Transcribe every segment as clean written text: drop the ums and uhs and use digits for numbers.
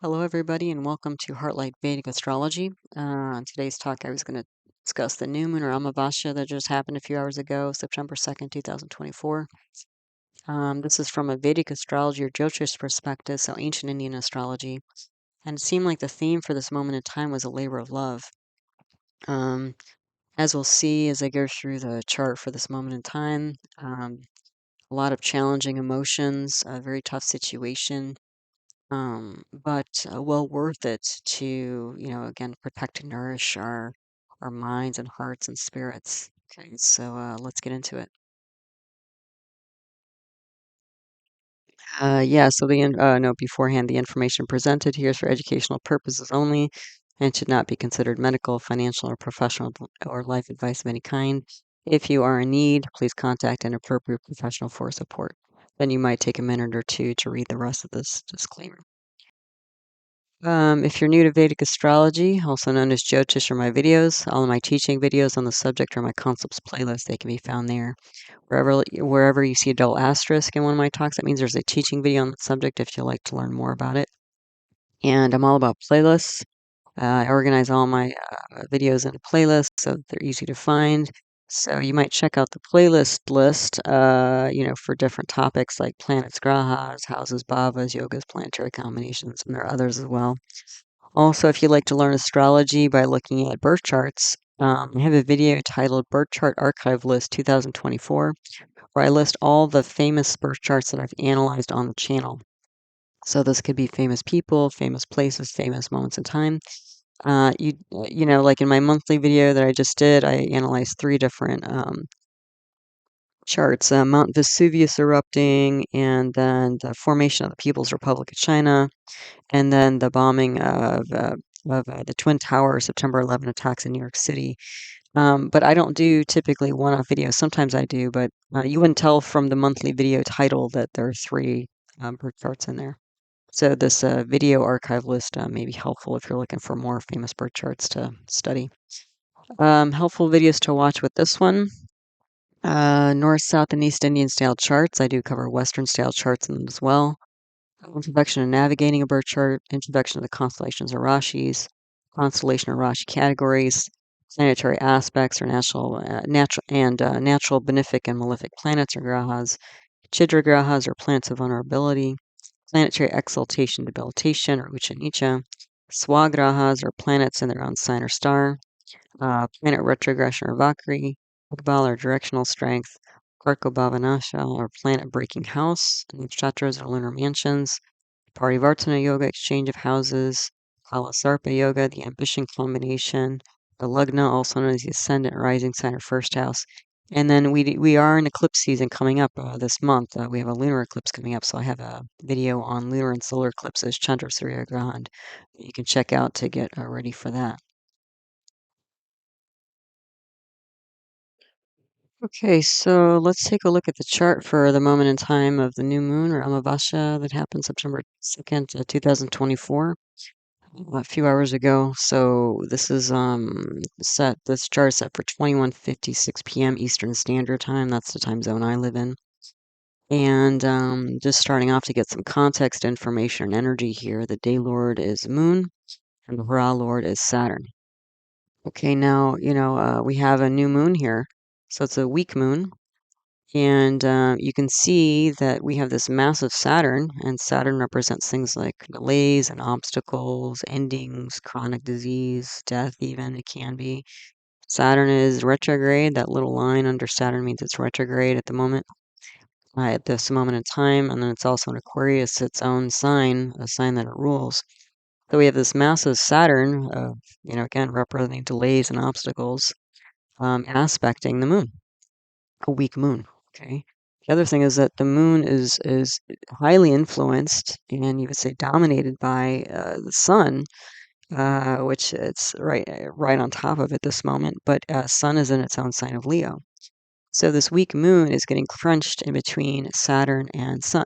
Hello, everybody, and welcome to Heartlight Vedic Astrology. On today's talk, I was going to discuss the new moon or Amavasya that just happened a few hours ago, September 2nd, 2024. This is from a Vedic astrology or Jyotish perspective, so ancient Indian astrology. And it seemed like the theme for this moment in time was a labor of love. As we'll see as I go through the chart for this moment in time, a lot of challenging emotions, a very tough situation. But well worth it to, again, protect and nourish our minds and hearts and spirits. Okay, so let's get into it. Yeah, so no, beforehand, the information presented here is for educational purposes only and should not be considered medical, financial, or professional or life advice of any kind. If you are in need, please contact an appropriate professional for support. Then you might take a minute or two to read the rest of this disclaimer. If you're new to Vedic astrology, also known as Jyotish, are my videos. All of my teaching videos on the subject are my concepts playlist. They can be found there. Wherever you see a double asterisk in one of my talks, that means there's a teaching video on the subject if you'd like to learn more about it. And I'm all about playlists. I organize all my videos into playlists so that they're easy to find. So you might check out the playlist list, for different topics like planets, grahas, houses, bhavas, yogas, planetary combinations, and there are others as well. Also, if you'd like to learn astrology by looking at birth charts, I have a video titled Birth Chart Archive List 2024, where I list all the famous birth charts that I've analyzed on the channel. So this could be famous people, famous places, famous moments in time. Like in my monthly video that I just did, I analyzed three different charts: Mount Vesuvius erupting, and then the formation of the People's Republic of China, and then the bombing of the Twin Towers, September 11 attacks in New York City. But I don't do typically one-off videos. Sometimes I do, but you wouldn't tell from the monthly video title that there are three birth charts in there. So this video archive list may be helpful if you're looking for more famous birth charts to study. Helpful videos to watch with this one. North, South, and East Indian style charts. I do cover Western style charts in them as well. Introduction to navigating a birth chart. Introduction to the constellations or rashis. Constellation or rashi categories. Planetary aspects or natural benefic and malefic planets or grahas. Chidra grahas or planets of vulnerability. Planetary exaltation, debilitation, or uccha nicca. Swagrahas are planets in their own sign or star. Planet retrogression or vakri. Bhavam or directional strength. Karako nashaya or planet breaking house. Nakshatras or lunar mansions. Parivartana yoga, exchange of houses. Sarpa yoga, the ambition combination. The lugna, also known as the ascendant rising sign or first house. And then we are in eclipse season coming up this month. We have a lunar eclipse coming up, so I have a video on lunar and solar eclipses, Chandra Surya Grahan, that you can check out to get ready for that. Okay, so let's take a look at the chart for the moment in time of the new moon or Amavasya that happened September 2nd, 2024, a few hours ago. So this is this chart set for 21:56 p.m. Eastern Standard Time. That's the time zone I live in. And just starting off to get some context information and energy here. The day lord is Moon, and the Hra lord is Saturn. Okay, now, we have a new moon here. So it's a weak moon. And you can see that we have this massive Saturn, and Saturn represents things like delays and obstacles, endings, chronic disease, death, even it can be. Saturn is retrograde. That little line under Saturn means it's retrograde at the moment. At this moment in time, and then it's also in Aquarius, its own sign, a sign that it rules. So we have this massive Saturn, again, representing delays and obstacles, aspecting the moon, a weak moon, okay? The other thing is that the moon is highly influenced, and you would say dominated by the sun, which it's right on top of it this moment, but sun is in its own sign of Leo. So this weak moon is getting crunched in between Saturn and Sun.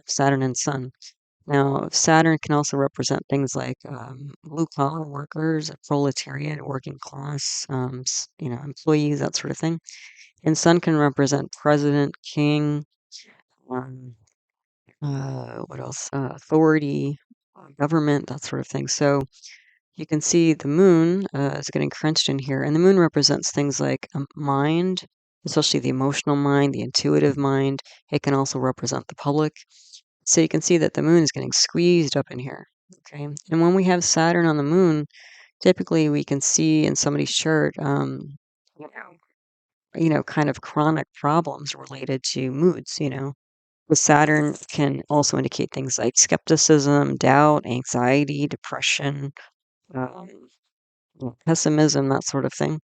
Saturn and Sun. Now, Saturn can also represent things like blue collar workers, proletariat, working class, employees, that sort of thing. And Sun can represent president, king, um, what else? Authority, government, that sort of thing. So you can see the moon is getting crunched in here, and the moon represents things like mind, especially the emotional mind, the intuitive mind. It can also represent the public. So you can see that the moon is getting squeezed up in here. Okay. And when we have Saturn on the moon, typically we can see in somebody's chart, you kind of chronic problems related to moods. The Saturn can also indicate things like skepticism, doubt, anxiety, depression, um, pessimism, that sort of thing.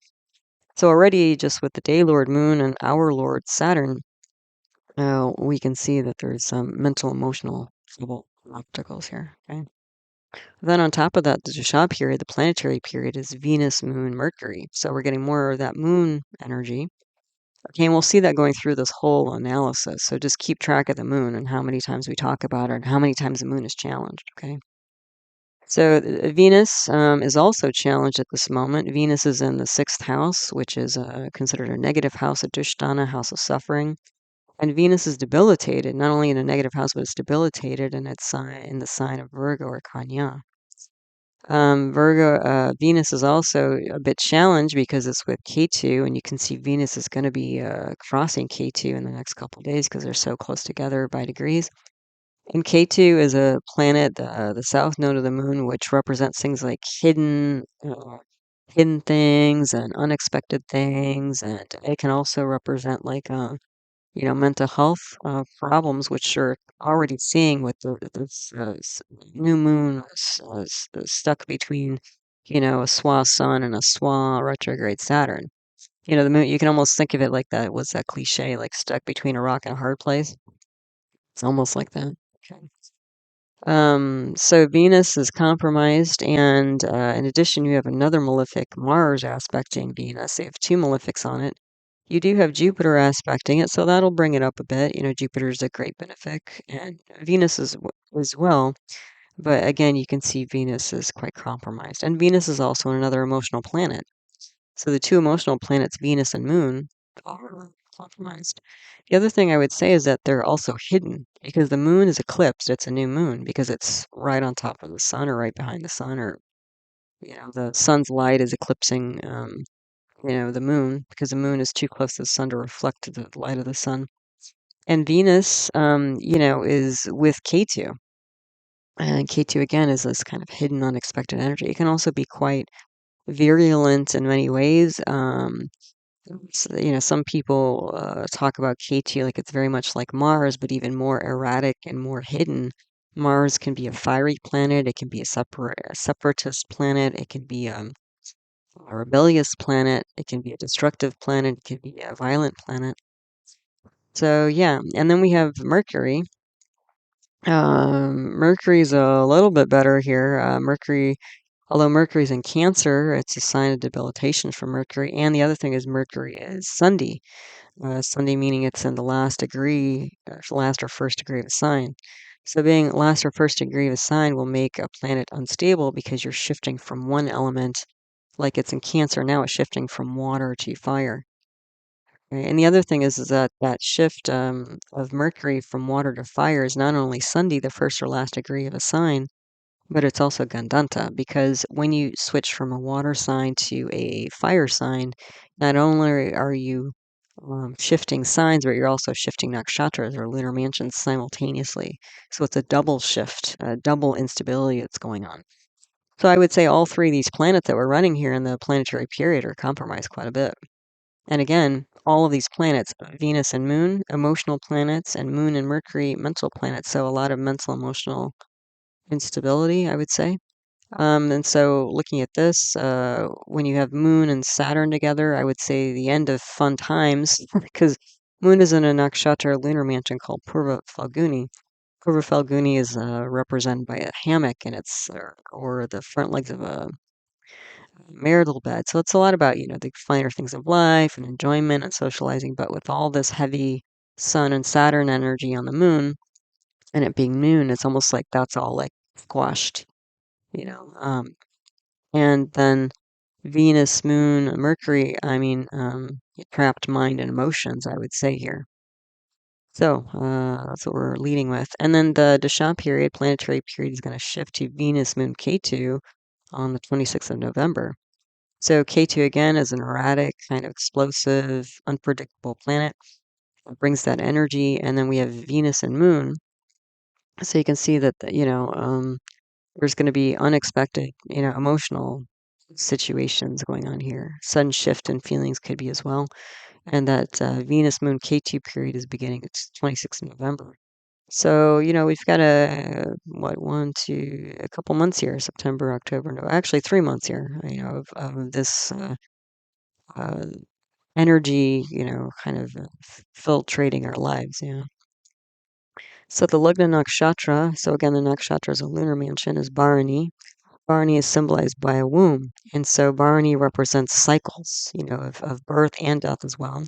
So already just with the day lord moon and our lord Saturn, we can see that there's some mental, emotional trouble obstacles here. Okay. Then on top of that, the Jasha period, the planetary period, is Venus, Moon, Mercury. So we're getting more of that moon energy. Okay, and we'll see that going through this whole analysis. So just keep track of the moon and how many times we talk about it and how many times the moon is challenged. Okay. So Venus is also challenged at this moment. Venus is in the sixth house, which is considered a negative house, a dushtana, house of suffering. And Venus is debilitated, not only in a negative house, but it's debilitated in its sign, in the sign of Virgo or Kanya. Venus is also a bit challenged because it's with K2, and you can see Venus is going to be crossing K2 in the next couple of days because they're so close together by degrees. And K2 is a planet, the south node of the moon, which represents things like hidden things and unexpected things, and it can also represent like mental health problems, which you're already seeing with this new moon stuck between, a swa sun and a swa retrograde Saturn. The moon, you can almost think of it like that. What's that cliche, like stuck between a rock and a hard place? It's almost like that. Okay. So Venus is compromised, and in addition, you have another malefic, Mars, aspecting Venus. You have two malefics on it. You do have Jupiter aspecting it, so that'll bring it up a bit. Jupiter's a great benefic, and Venus as well. But again, you can see Venus is quite compromised. And Venus is also another emotional planet. So the two emotional planets, Venus and Moon, are compromised. The other thing I would say is that they're also hidden because the moon is eclipsed. It's a new moon because it's right on top of the sun or right behind the sun, or, the sun's light is eclipsing, the moon because the moon is too close to the sun to reflect the light of the sun. And Venus, is with K2. And K2 again is this kind of hidden, unexpected energy. It can also be quite virulent in many ways. Some people talk about K2 like it's very much like Mars, but even more erratic and more hidden. Mars can be a fiery planet. It can be a separatist planet. It can be a rebellious planet. It can be a destructive planet. It can be a violent planet. So yeah, and then we have Mercury. Mercury's a little bit better here. Although Mercury's in Cancer, it's a sign of debilitation for Mercury. And the other thing is Mercury is Sunday. Sunday meaning it's in the last degree, last or first degree of a sign. So being last or first degree of a sign will make a planet unstable because you're shifting from one element, like it's in Cancer now, it's shifting from water to fire. Right? And the other thing is that that shift of Mercury from water to fire is not only Sunday, the first or last degree of a sign, but it's also Gandanta, because when you switch from a water sign to a fire sign, not only are you shifting signs, but you're also shifting nakshatras or lunar mansions simultaneously. So it's a double shift, a double instability that's going on. So I would say all three of these planets that we're running here in the planetary period are compromised quite a bit. And again, all of these planets, Venus and Moon, emotional planets, and Moon and Mercury, mental planets. So a lot of mental, emotional instability, I would say. And so looking at this, when you have Moon and Saturn together, I would say the end of fun times, because Moon is in a nakshatra lunar mansion called Purva Phalguni. Purva Phalguni is represented by a hammock, and it's or the front legs of a marital bed. So it's a lot about, the finer things of life and enjoyment and socializing. But with all this heavy Sun and Saturn energy on the Moon, and it being noon, it's almost like that's all like squashed, you know. And then Venus, Moon, Mercury, trapped mind and emotions, I would say here. So that's what we're leading with. And then the Dasha period, planetary period, is going to shift to Venus, Moon, Ketu on the 26th of November. So Ketu again is an erratic, kind of explosive, unpredictable planet. It brings that energy. And then we have Venus and Moon. So you can see that, there's going to be unexpected, emotional situations going on here. Sudden shift in feelings could be as well. And that Venus Moon K2 period is beginning. It's 26th of November. So, we've got a couple months here, September, October, no, actually 3 months here, of this uh, energy, kind of filtrating our lives. So the Lugna nakshatra, so again, the nakshatra is a lunar mansion, is Bharani. Bharani is symbolized by a womb. And so Bharani represents cycles, of birth and death as well.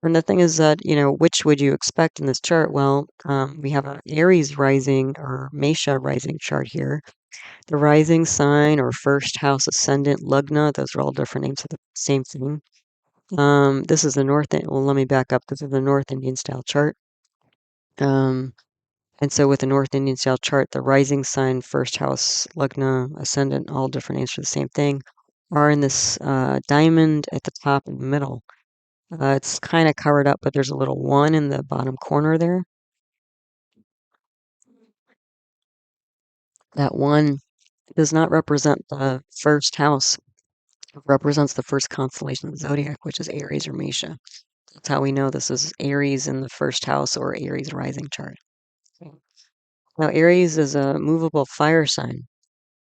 And the thing is that, which would you expect in this chart? Well, we have an Aries rising or Mesha rising chart here. The rising sign or first house ascendant, Lugna, those are all different names of the same thing. This is the well, let me back up. This is the North Indian style chart. And so with the North Indian style chart, the rising sign, first house, Lugna, ascendant, all different names for the same thing, are in this diamond at the top in the middle. It's kind of covered up, but there's a little one in the bottom corner there. That one does not represent the first house. It represents the first constellation of the zodiac, which is Aries or Mesha. That's how we know this is Aries in the first house or Aries rising chart. Now, Aries is a movable fire sign.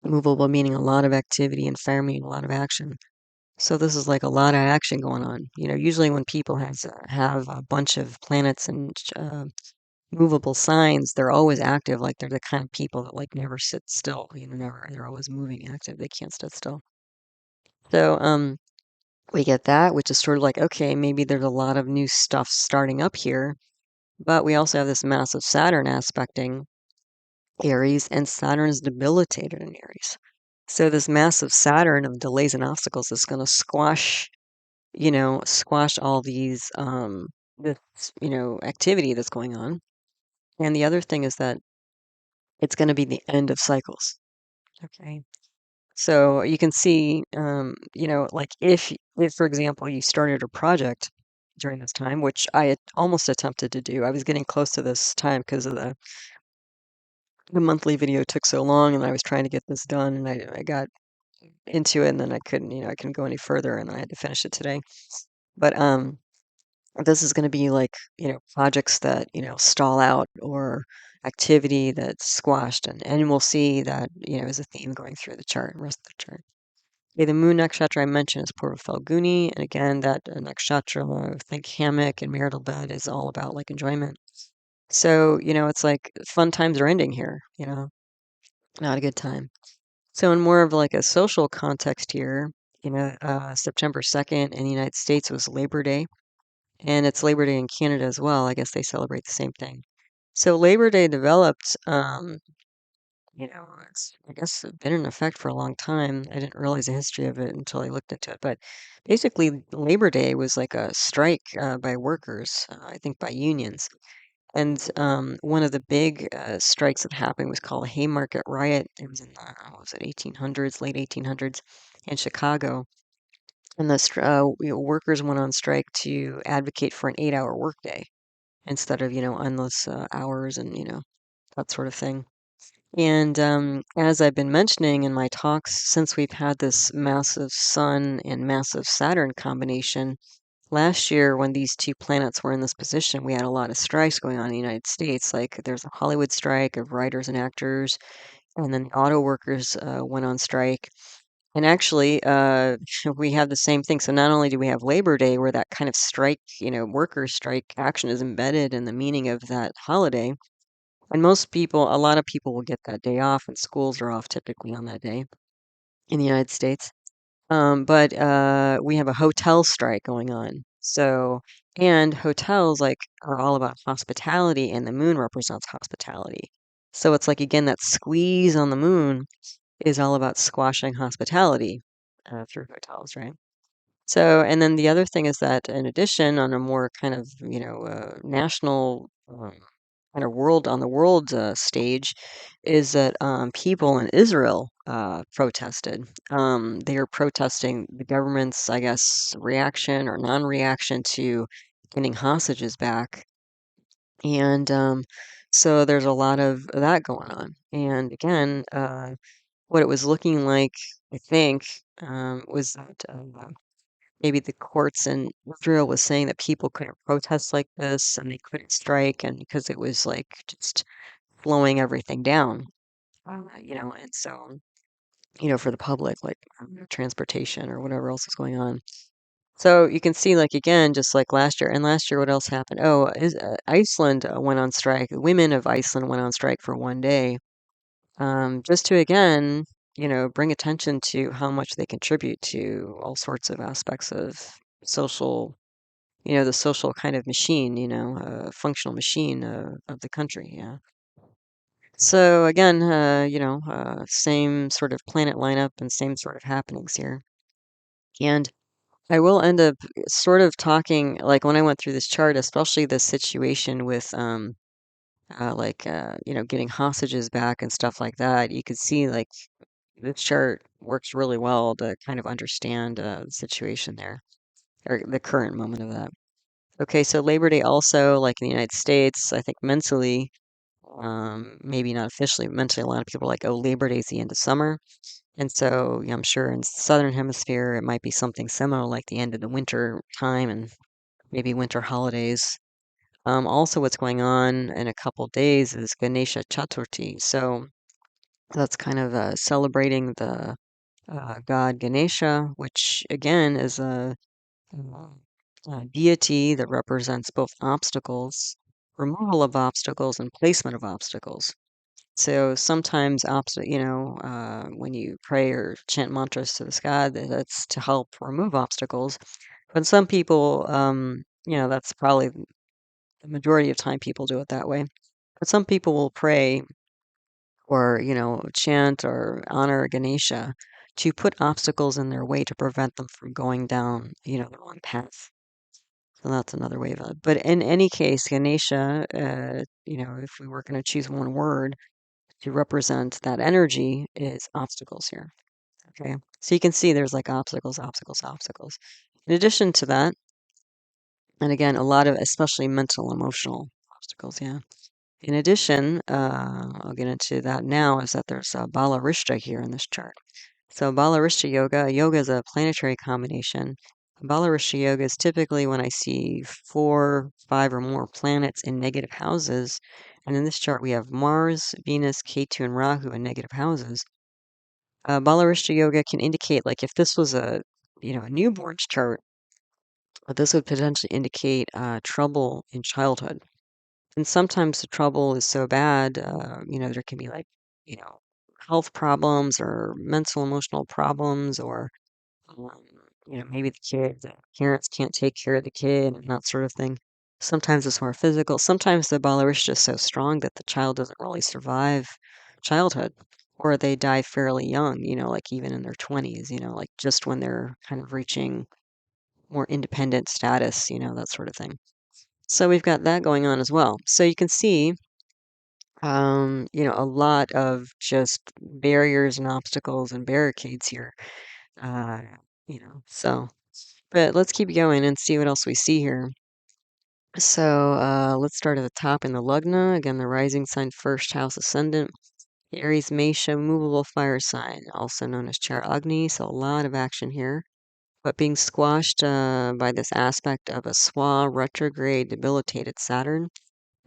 Movable meaning a lot of activity, and fire meaning a lot of action. So this is like a lot of action going on. Usually when people have a bunch of planets and movable signs, they're always active. Like they're the kind of people that like never sit still. They're always moving, active. They can't sit still. So we get that, which is sort of like, okay, maybe there's a lot of new stuff starting up here, but we also have this massive Saturn aspecting Aries, and Saturn is debilitated in Aries. So this massive Saturn of delays and obstacles is going to squash all these this activity that's going on. And the other thing is that it's going to be the end of cycles. Okay. So you can see, like if for example you started a project during this time, which I had almost attempted to do. I was getting close to this time because of the monthly video took so long, and I was trying to get this done, and I got into it, and then I couldn't go any further, and I had to finish it today. But this is going to be like, projects that, stall out or activity that's squashed. And we'll see that, as a theme going through the chart, rest of the chart. Okay, the moon nakshatra I mentioned is Purva Phalguni. And again, that nakshatra, think hammock and marital bed, is all about like enjoyment. So, it's like fun times are ending here, not a good time. So in more of like a social context here, September 2nd in the United States was Labor Day. And it's Labor Day in Canada as well. I guess they celebrate the same thing. So Labor Day developed, it's, I guess, been in effect for a long time. I didn't realize the history of it until I looked into it. But basically, Labor Day was like a strike by workers, I think by unions. And one of the big strikes that happened was called the Haymarket Riot. It was in the, what was it, 1800s, late 1800s in Chicago. And workers went on strike to advocate for an 8-hour workday instead of, endless hours and, that sort of thing. And as I've been mentioning in my talks, since we've had this massive Sun and massive Saturn combination, last year when these two planets were in this position, we had a lot of strikes going on in the United States. Like there's a Hollywood strike of writers and actors, and then the auto workers went on strike. And actually, we have the same thing. So not only do we have Labor Day, where that kind of strike, workers' strike action is embedded in the meaning of that holiday. And a lot of people will get that day off, and schools are off typically on that day in the United States. But we have a hotel strike going on. So, and hotels like are all about hospitality, and the moon represents hospitality. So it's like again that squeeze on the moon is all about squashing hospitality through hotels, right? So, and then the other thing is that in addition, on a more kind of, national kind of world on the world stage, is that people in Israel protested. They are protesting the government's, I guess, reaction or non-reaction to getting hostages back. And so there's a lot of that going on. And again, what it was looking like, I think, was that maybe the courts in Israel was saying that people couldn't protest like this and they couldn't strike, and because it was like just slowing everything down, and so, for the public, like transportation or whatever else is going on. So you can see, like, again, just like last year, and last year, what else happened? Oh, Iceland went on strike. The women of Iceland went on strike for one day, just to, again, bring attention to how much they contribute to all sorts of aspects of social, the social kind of machine, functional machine of the country. Yeah. So again, same sort of planet lineup and same sort of happenings here. And I will end up sort of talking, like when I went through this chart, especially the situation with getting hostages back and stuff like that. You could see like this chart works really well to kind of understand the situation there, or the current moment of that. Okay, so Labor Day also, like in the United States, I think mentally, maybe not officially, but mentally, a lot of people are like, oh, Labor Day is the end of summer. And so, I'm sure in the Southern Hemisphere, it might be something similar, like the end of the winter time and maybe winter holidays. Also, what's going on in a couple days is Ganesha Chaturthi. So that's kind of celebrating the god Ganesha, which again is a deity that represents both obstacles, removal of obstacles, and placement of obstacles. So sometimes, when you pray or chant mantras to this god, that's to help remove obstacles. But some people, that's probably the majority of time people do it that way. But some people will pray or, chant or honor Ganesha to put obstacles in their way to prevent them from going down, the wrong path. So that's another way of it. But in any case, Ganesha, if we were going to choose one word to represent that energy, is obstacles here. Okay. So you can see there's like obstacles, obstacles, obstacles. In addition to that, and again, a lot of especially mental, emotional obstacles. Yeah. In addition, I'll get into that now, is that there's a Balarishta here in this chart. So Balarishta yoga is a planetary combination. Balarishta yoga is typically when I see 4, 5, or more planets in negative houses. And in this chart, we have Mars, Venus, Ketu, and Rahu in negative houses. Balarishta yoga can indicate, like, if this was a newborn's chart, this would potentially indicate trouble in childhood. And sometimes the trouble is so bad, there can be like, you know, health problems or mental emotional problems, or, um, maybe the parents can't take care of the kid and that sort of thing. Sometimes it's more physical. Sometimes the bala is just so strong that the child doesn't really survive childhood, or they die fairly young, like even in their 20s, like just when they're kind of reaching more independent status, that sort of thing. So we've got that going on as well. So you can see, a lot of just barriers and obstacles and barricades here. Uh, so, but let's keep going and see what else we see here. So, let's start at the top in the Lugna. Again, the rising sign, first house ascendant. Aries Mesha, movable fire sign, also known as Char Agni. So a lot of action here, but being squashed by this aspect of a Swa retrograde debilitated Saturn.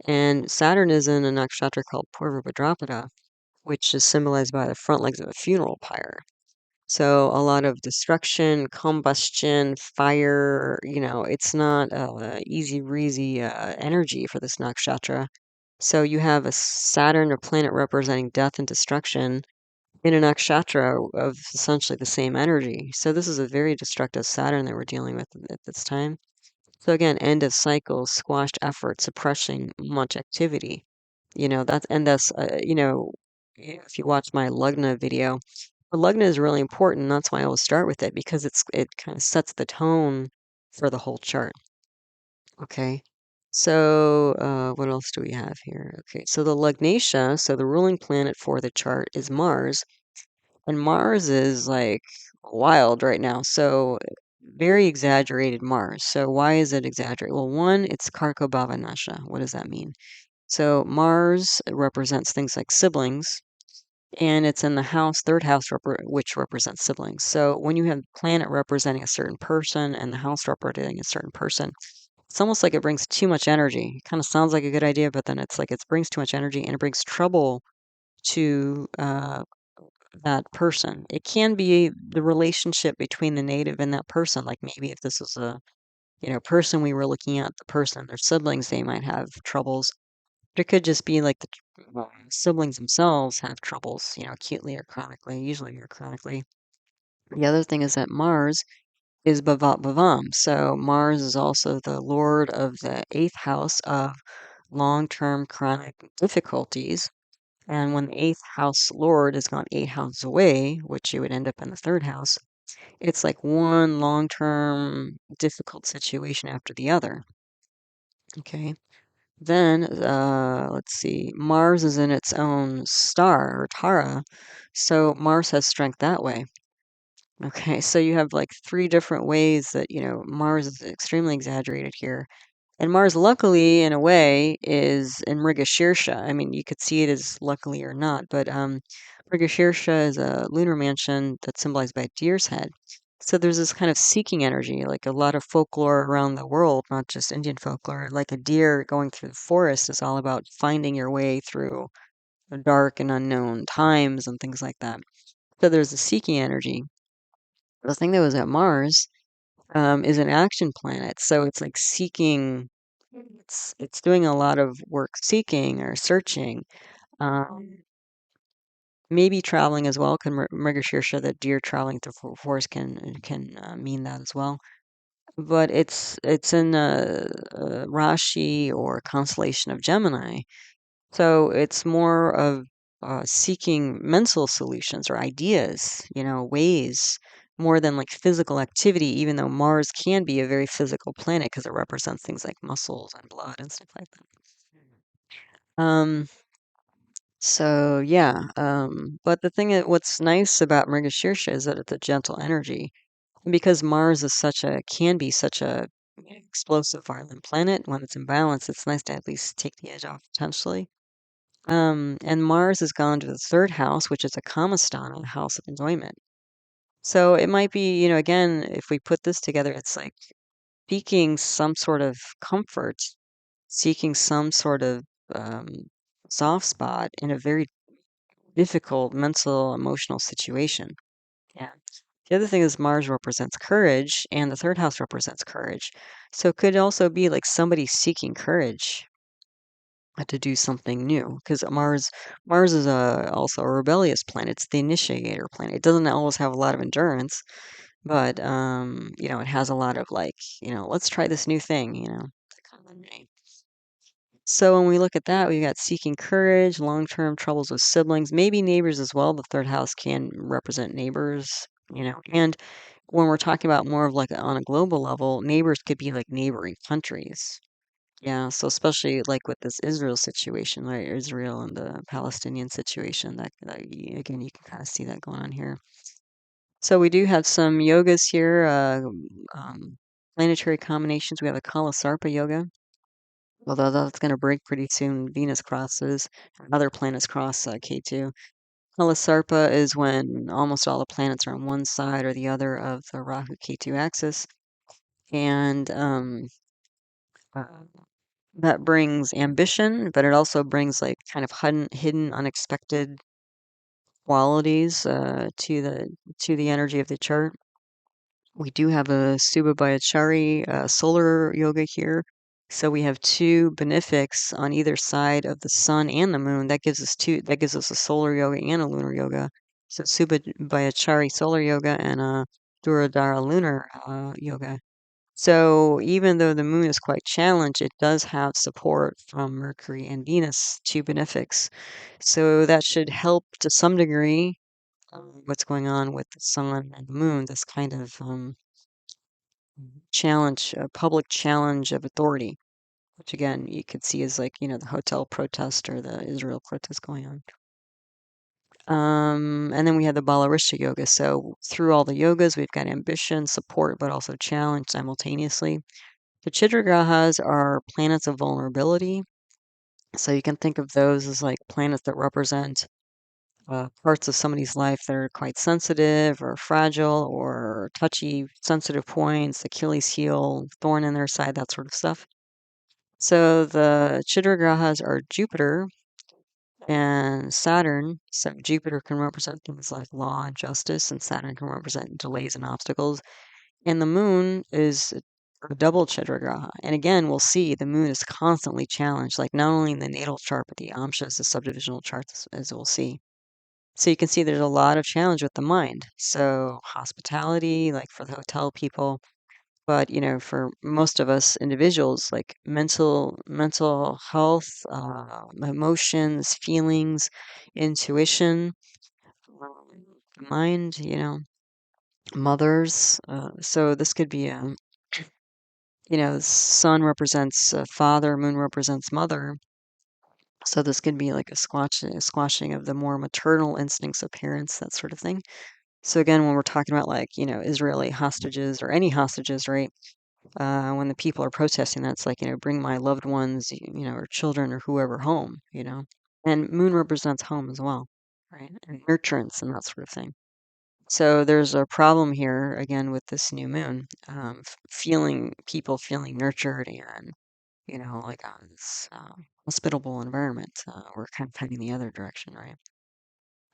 And Saturn is in a nakshatra called Purva Bhadrapada, which is symbolized by the front legs of a funeral pyre. So a lot of destruction, combustion, fire, it's not easy breezy energy for this nakshatra. So you have a Saturn, a planet representing death and destruction, in a nakshatra of essentially the same energy. So this is a very destructive Saturn that we're dealing with at this time. So again, end of cycles, squashed effort, suppressing much activity. That's if you watch my Lugna video, The lugna is really important. That's why I always start with it because it kind of sets the tone for the whole chart. Okay. So, what else do we have here? Okay, so the Lugnasha, so the ruling planet for the chart is Mars, and Mars is like wild right now. So, very exaggerated Mars. So, why is it exaggerated? Well, one, it's karako bhava nasha. What does that mean? So, Mars represents things like siblings, and it's in the house, third house, which represents siblings. So, when you have the planet representing a certain person and the house representing a certain person, it's almost like it brings too much energy. It kind of sounds like a good idea, but then it's like it brings too much energy and it brings trouble to that person. It can be the relationship between the native and that person. Like maybe if this was a person we were looking at, the person, their siblings, they might have troubles. But it could just be like the siblings themselves have troubles, acutely or chronically, usually or chronically. The other thing is that Mars is bhavat bhavam. So Mars is also the lord of the eighth house of long-term chronic difficulties. And when the eighth house lord is gone 8 houses away, which you would end up in the third house, it's like one long-term difficult situation after the other. Okay. Then, let's see, Mars is in its own star or Tara, so Mars has strength that way. Okay, so you have like three different ways that, Mars is extremely exaggerated here. And Mars, luckily, in a way, is in Mrigashirsha. I mean, you could see it as luckily or not, but Mrigashirsha is a lunar mansion that's symbolized by a deer's head. So there's this kind of seeking energy, like a lot of folklore around the world, not just Indian folklore. Like a deer going through the forest is all about finding your way through the dark and unknown times and things like that. So there's a seeking energy. The thing that was at Mars is an action planet, so it's like seeking. It's doing a lot of work seeking or searching. Um, maybe traveling as well. Can Mrigashirsha, the deer traveling through forest, can mean that as well. But it's in a rashi or constellation of Gemini, so it's more of seeking mental solutions or ideas, ways more than like physical activity, even though Mars can be a very physical planet because it represents things like muscles and blood and stuff like that. So yeah, but the thing what's nice about Mrigashirsha is that it's a gentle energy. And because Mars is can be such a explosive, violent planet, when it's in balance, it's nice to at least take the edge off potentially. And Mars has gone to the third house, which is a Kamasthana, house of enjoyment. So it might be, again, if we put this together, it's like seeking some sort of comfort, seeking some sort of um, soft spot in a very difficult mental, emotional situation. Yeah. The other thing is Mars represents courage, and the third house represents courage. So it could also be like somebody seeking courage to do something new, because Mars is also a rebellious planet. It's the initiator planet. It doesn't always have a lot of endurance, but it has a lot of like, let's try this new thing, that kind of energy. So when we look at that, we got seeking courage, long-term troubles with siblings, maybe neighbors as well. The third house can represent neighbors, and when we're talking about more of like on a global level, neighbors could be like neighboring countries. Yeah, so especially like with this Israel situation, right? Israel and the Palestinian situation, again, you can kind of see that going on here. So we do have some yogas here, planetary combinations. We have a Kala Sarpa yoga, although that's going to break pretty soon. Venus crosses, other planets cross K2. Kala Sarpa is when almost all the planets are on one side or the other of the Rahu K2 axis, and uh, that brings ambition, but it also brings like kind of hidden unexpected qualities to the energy of the chart. We do have a Subhabhayachari solar yoga here. So we have two benefics on either side of the sun and the moon. That gives us a solar yoga and a lunar yoga. So Subhabhayachari solar yoga and a Duradhara lunar yoga. So even though the moon is quite challenged, it does have support from Mercury and Venus, two benefics. So that should help to some degree what's going on with the sun and the moon, this kind of challenge, a public challenge of authority, which again you could see as like, the hotel protest or the Israel protest going on. And then we have the Balarisha yoga. So through all the yogas, we've got ambition, support, but also challenge simultaneously. The chidra grahas are planets of vulnerability. So you can think of those as like planets that represent parts of somebody's life that are quite sensitive or fragile or touchy, sensitive points, Achilles heel, thorn in their side, that sort of stuff. So the chidra grahas are Jupiter and Saturn. So Jupiter can represent things like law and justice, and Saturn can represent delays and obstacles. And the moon is a double chidra graha. And again, we'll see the moon is constantly challenged, like not only in the natal chart, but the amshas, the subdivisional charts, as we'll see. So you can see there's a lot of challenge with the mind. So hospitality, like for the hotel people, but for most of us individuals, like mental health, emotions, feelings, intuition, mind, mothers. So this could be sun represents father, moon represents mother. So this could be like a squashing of the more maternal instincts of parents, that sort of thing. So again, when we're talking about like, Israeli hostages or any hostages, right? When the people are protesting, that's like, bring my loved ones, or children or whoever home. And moon represents home as well, right? And nurturance and that sort of thing. So there's a problem here again with this new moon, people feeling nurtured and, like this hospitable environment. We're kind of heading the other direction, right?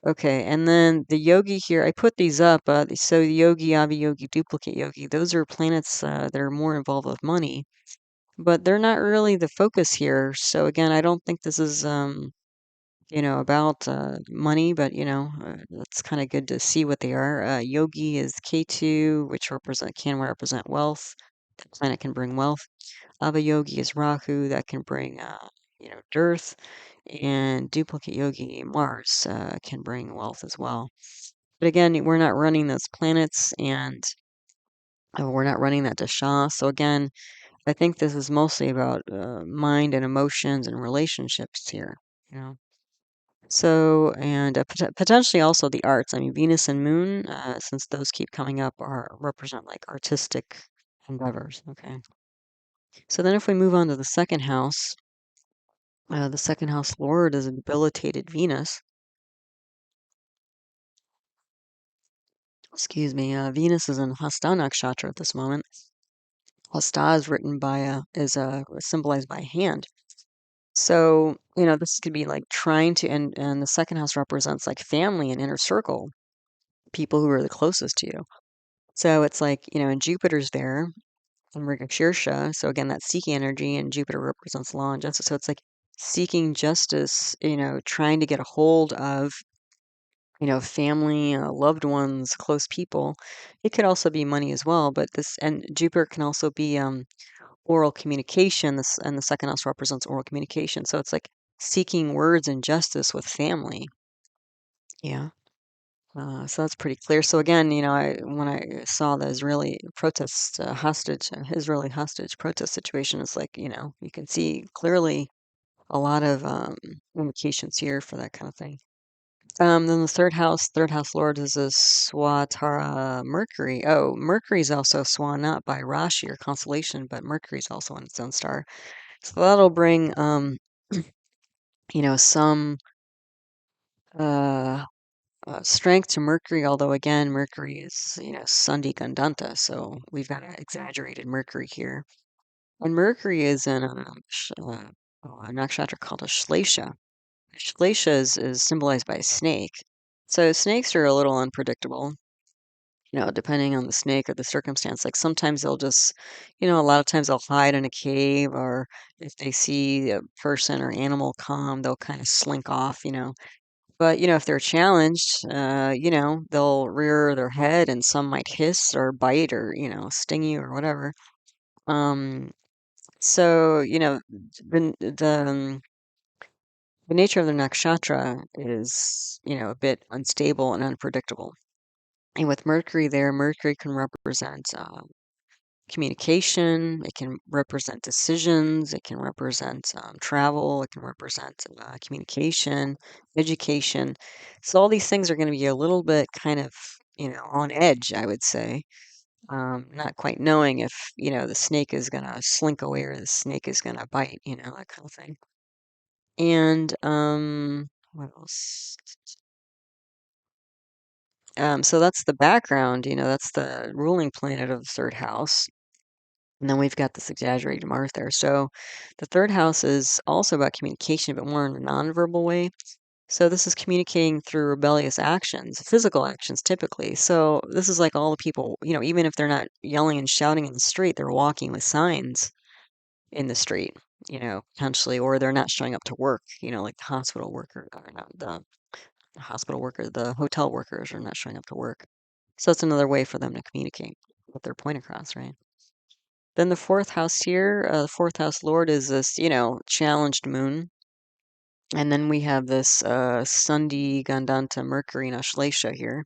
Okay, and then the yogi here, I put these up. So the yogi, avi-yogi, duplicate yogi, those are planets that are more involved with money, but they're not really the focus here. So again, I don't think this is, about money, but it's kind of good to see what they are. Yogi is K2, which can represent wealth. The planet can bring wealth. Ava-yogi is Rahu, that can bring, dearth. And duplicate yogi, Mars, can bring wealth as well. But again, we're not running those planets and we're not running that dasha. So again, I think this is mostly about mind and emotions and relationships here, you know. So, and potentially also the arts. I mean, Venus and Moon, since those keep coming up, represent like artistic endeavors. Okay. So then if we move on to the second house lord is a debilitated Venus. Excuse me. Venus is in Hasta nakshatra at this moment. Hasta is written symbolized by a hand. So, this could be like trying to, and the second house represents like family and inner circle, people who are the closest to you. So it's like, and Jupiter's there in Mrigashirsha. So again, that's seeking energy, and Jupiter represents law and justice. So it's like seeking justice, trying to get a hold of, family, loved ones, close people. It could also be money as well, but and Jupiter can also be oral communication. And the second house represents oral communication. So it's like seeking words and justice with family. Yeah. So that's pretty clear. So again, when I saw the Israeli hostage protest situation, it's like, you can see clearly a lot of indications here for that kind of thing. Then the third house lord is a Swatara Mercury. Oh, Mercury is also Swan, not by rashi or constellation, but Mercury is also in its own star. So that'll bring, some uh, strength to Mercury, although again, Mercury is, Sundi Gandanta, so we've got an exaggerated Mercury here. And Mercury is in a nakshatra called Aslesha. Aslesha is symbolized by a snake. So snakes are a little unpredictable, depending on the snake or the circumstance. Like sometimes they'll just, a lot of times they'll hide in a cave, or if they see a person or animal come, they'll kind of slink off. But, if they're challenged, they'll rear their head and some might hiss or bite or, sting you or whatever. So, the The nature of the nakshatra is, a bit unstable and unpredictable. And with Mercury there, Mercury can represent communication, it can represent decisions, it can represent travel, it can represent communication, education. So all these things are going to be a little bit kind of, on edge, I would say. Not quite knowing if, the snake is going to slink away or the snake is going to bite, that kind of thing. And what else? So that's the background, that's the ruling planet of the third house. And then we've got this exaggerated Mars there. So the third house is also about communication, but more in a nonverbal way. So this is communicating through rebellious actions, physical actions typically. So this is like all the people, even if they're not yelling and shouting in the street, they're walking with signs in the street, potentially, or they're not showing up to work, like the hospital worker, or not the hospital worker, the hotel workers are not showing up to work. So it's another way for them to communicate with their point across, right? Then the fourth house here, the fourth house lord is this, challenged moon. And then we have this Sundi Gandanta Mercury and Aslesha here.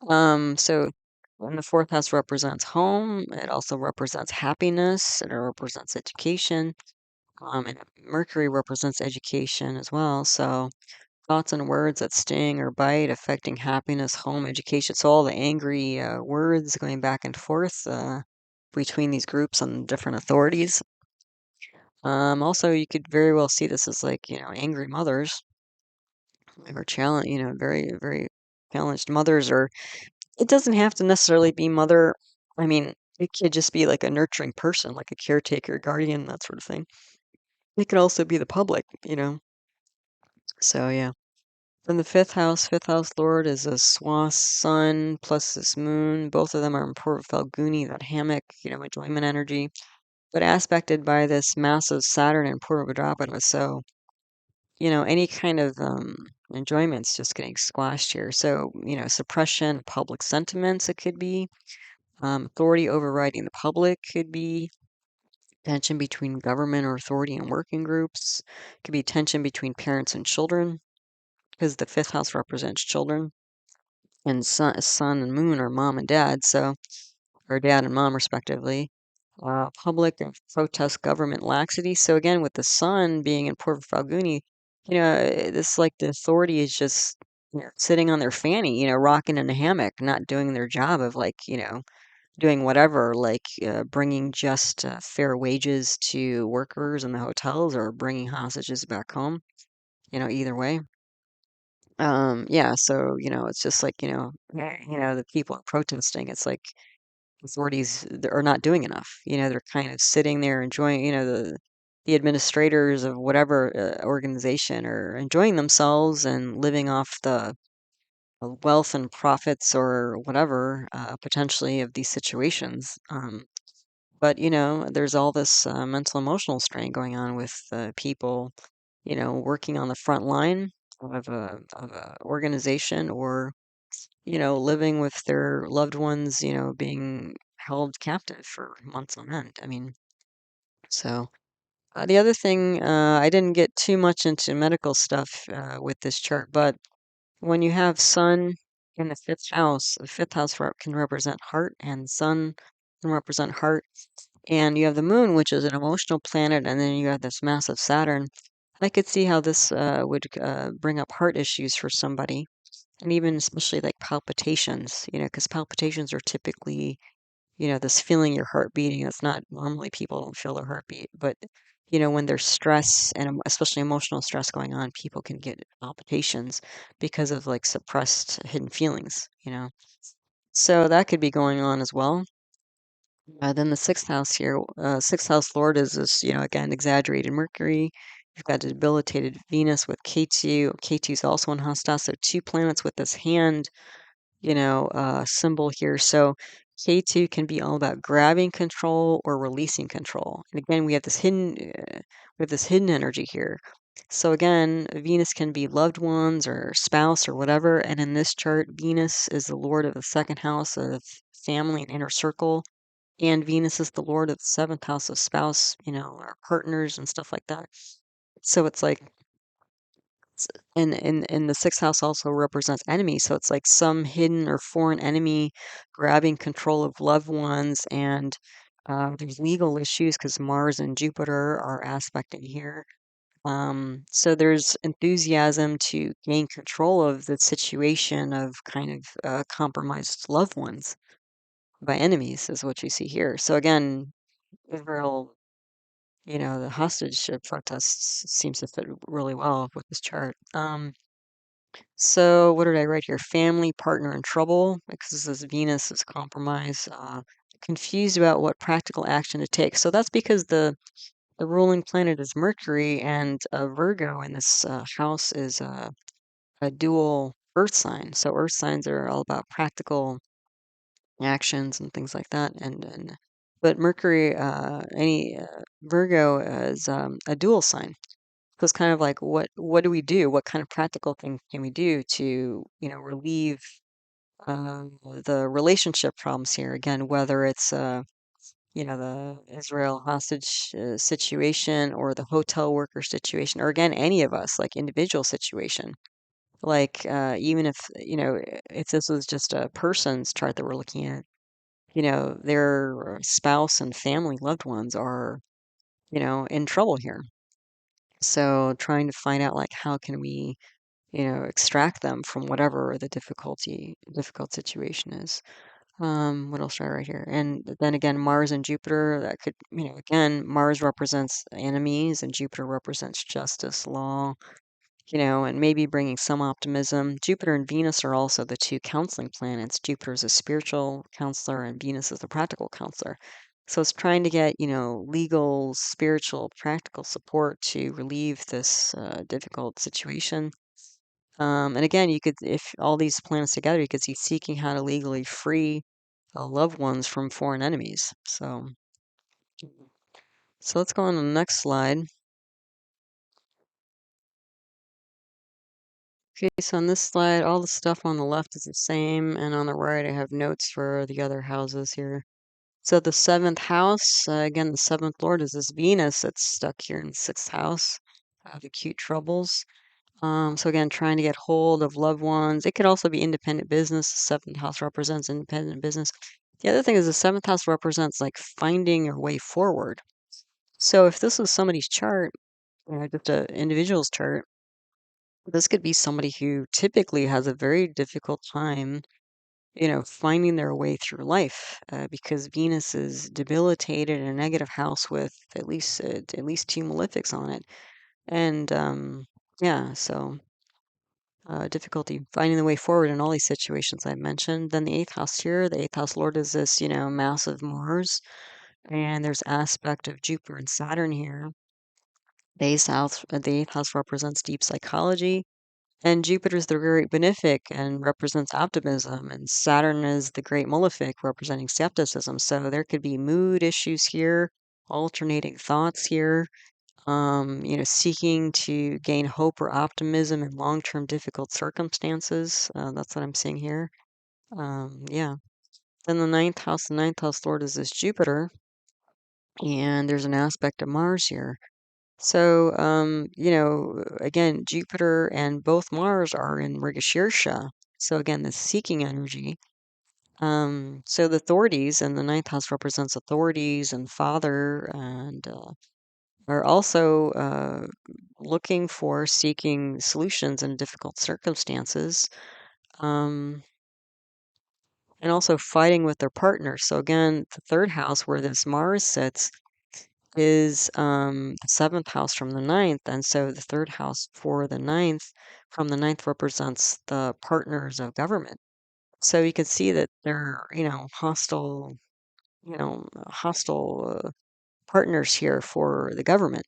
So when the fourth house represents home, it also represents happiness, it represents education. And Mercury represents education as well. So thoughts and words that sting or bite, affecting happiness, home, education. So all the angry words going back and forth between these groups and different authorities. Also, you could very well see this as like, angry mothers or challenge, very, very challenged mothers, or it doesn't have to necessarily be mother. I mean, it could just be like a nurturing person, like a caretaker, guardian, that sort of thing. It could also be the public, So yeah. Then the fifth house lord is a swa sun plus this moon. Both of them are in Purva Phalguni, that hammock, enjoyment energy, but aspected by this massive Saturn and Purva Bhadrapada. So, any kind of enjoyment's just getting squashed here. So, suppression, public sentiments, it could be. Authority overriding the public could be. Tension between government or authority and working groups. Could be tension between parents and children, because the fifth house represents children. And sun and moon are mom and dad, so, or dad and mom respectively. Public and protest government laxity. So again, with the sun being in Purva Phalguni, this like the authority is just sitting on their fanny, rocking in a hammock, not doing their job of like, doing whatever, like bringing just fair wages to workers in the hotels or bringing hostages back home, either way. Yeah, so, it's just like, the people are protesting. It's like authorities are not doing enough. They're kind of sitting there enjoying, the administrators of whatever organization are enjoying themselves and living off the wealth and profits or whatever, potentially of these situations. But, there's all this mental emotional strain going on with people, working on the front line of a organization, or living with their loved ones, being held captive for months on end. I mean, so the other thing, I didn't get too much into medical stuff with this chart, but when you have Sun in the fifth house can represent heart, and Sun can represent heart, and you have the Moon, which is an emotional planet, and then you have this massive Saturn. I could see how this would bring up heart issues for somebody, and even especially like palpitations, because palpitations are typically, this feeling your heart beating. That's not normally, people don't feel their heartbeat, but when there's stress and especially emotional stress going on, people can get palpitations because of like suppressed hidden feelings, So that could be going on as well. Then the sixth house here, sixth house lord is this, again, exaggerated Mercury. You've got debilitated Venus with K2. K2 is also in Hasta, so two planets with this hand, symbol here. So K2 can be all about grabbing control or releasing control. And again, we have this hidden energy here. So again, Venus can be loved ones or spouse or whatever. And in this chart, Venus is the lord of the second house of family and inner circle. And Venus is the lord of the seventh house of spouse, or partners and stuff like that. So it's like and the sixth house also represents enemies, so it's like some hidden or foreign enemy grabbing control of loved ones, and there's legal issues because Mars and Jupiter are aspecting here. So there's enthusiasm to gain control of the situation of kind of compromised loved ones by enemies, is what you see here. So again, Israel, the hostage protest seems to fit really well with this chart. So what did I write here? Family, partner in trouble, because this is Venus is compromised, confused about what practical action to take. So that's because the ruling planet is Mercury, and Virgo in this house is a dual Earth sign. So Earth signs are all about practical actions and things like that. And but Mercury, any Virgo is a dual sign. So it's kind of like what do we do? What kind of practical thing can we do to relieve the relationship problems here? Again, whether it's the Israel hostage situation or the hotel worker situation, or again, any of us, like individual situation. Like, even if this was just a person's chart that we're looking at, their spouse and family, loved ones are, in trouble here. So trying to find out like how can we, extract them from whatever the difficult situation is. What else should I write here? And then again, Mars and Jupiter, that could, again, Mars represents enemies and Jupiter represents justice, law, and maybe bringing some optimism. Jupiter and Venus are also the two counseling planets. Jupiter is a spiritual counselor and Venus is a practical counselor. So it's trying to get, legal, spiritual, practical support to relieve this difficult situation. And again, you could, if all these planets together, you could see seeking how to legally free loved ones from foreign enemies. So let's go on to the next slide. Okay, so on this slide, all the stuff on the left is the same, and on the right, I have notes for the other houses here. So the seventh house, again, the seventh lord is this Venus that's stuck here in the sixth house of acute troubles. So again, trying to get hold of loved ones. It could also be independent business. The seventh house represents independent business. The other thing is the seventh house represents like finding your way forward. So if this was somebody's chart, just an individual's chart, this could be somebody who typically has a very difficult time, finding their way through life because Venus is debilitated in a negative house with at least two malefics on it, and yeah, so difficulty finding the way forward in all these situations I mentioned. Then the eighth house here, the eighth house lord is this, massive Mars, and there's aspect of Jupiter and Saturn here. The eighth house represents deep psychology, and Jupiter is the great benefic and represents optimism, and Saturn is the great malefic representing skepticism. So there could be mood issues here, alternating thoughts here, seeking to gain hope or optimism in long-term difficult circumstances. That's what I'm seeing here. Yeah. Then the ninth house lord is this Jupiter, and there's an aspect of Mars here. So, again, Jupiter and both Mars are in Mrigashirsha. So again, the seeking energy. So the authorities, and the ninth house represents authorities and father, and are also looking for seeking solutions in difficult circumstances, um, and also fighting with their partners. So again, the third house where this Mars sits is the seventh house from the ninth, and so the third house for the ninth from the ninth represents the partners of government. So you can see that they're, hostile partners here for the government.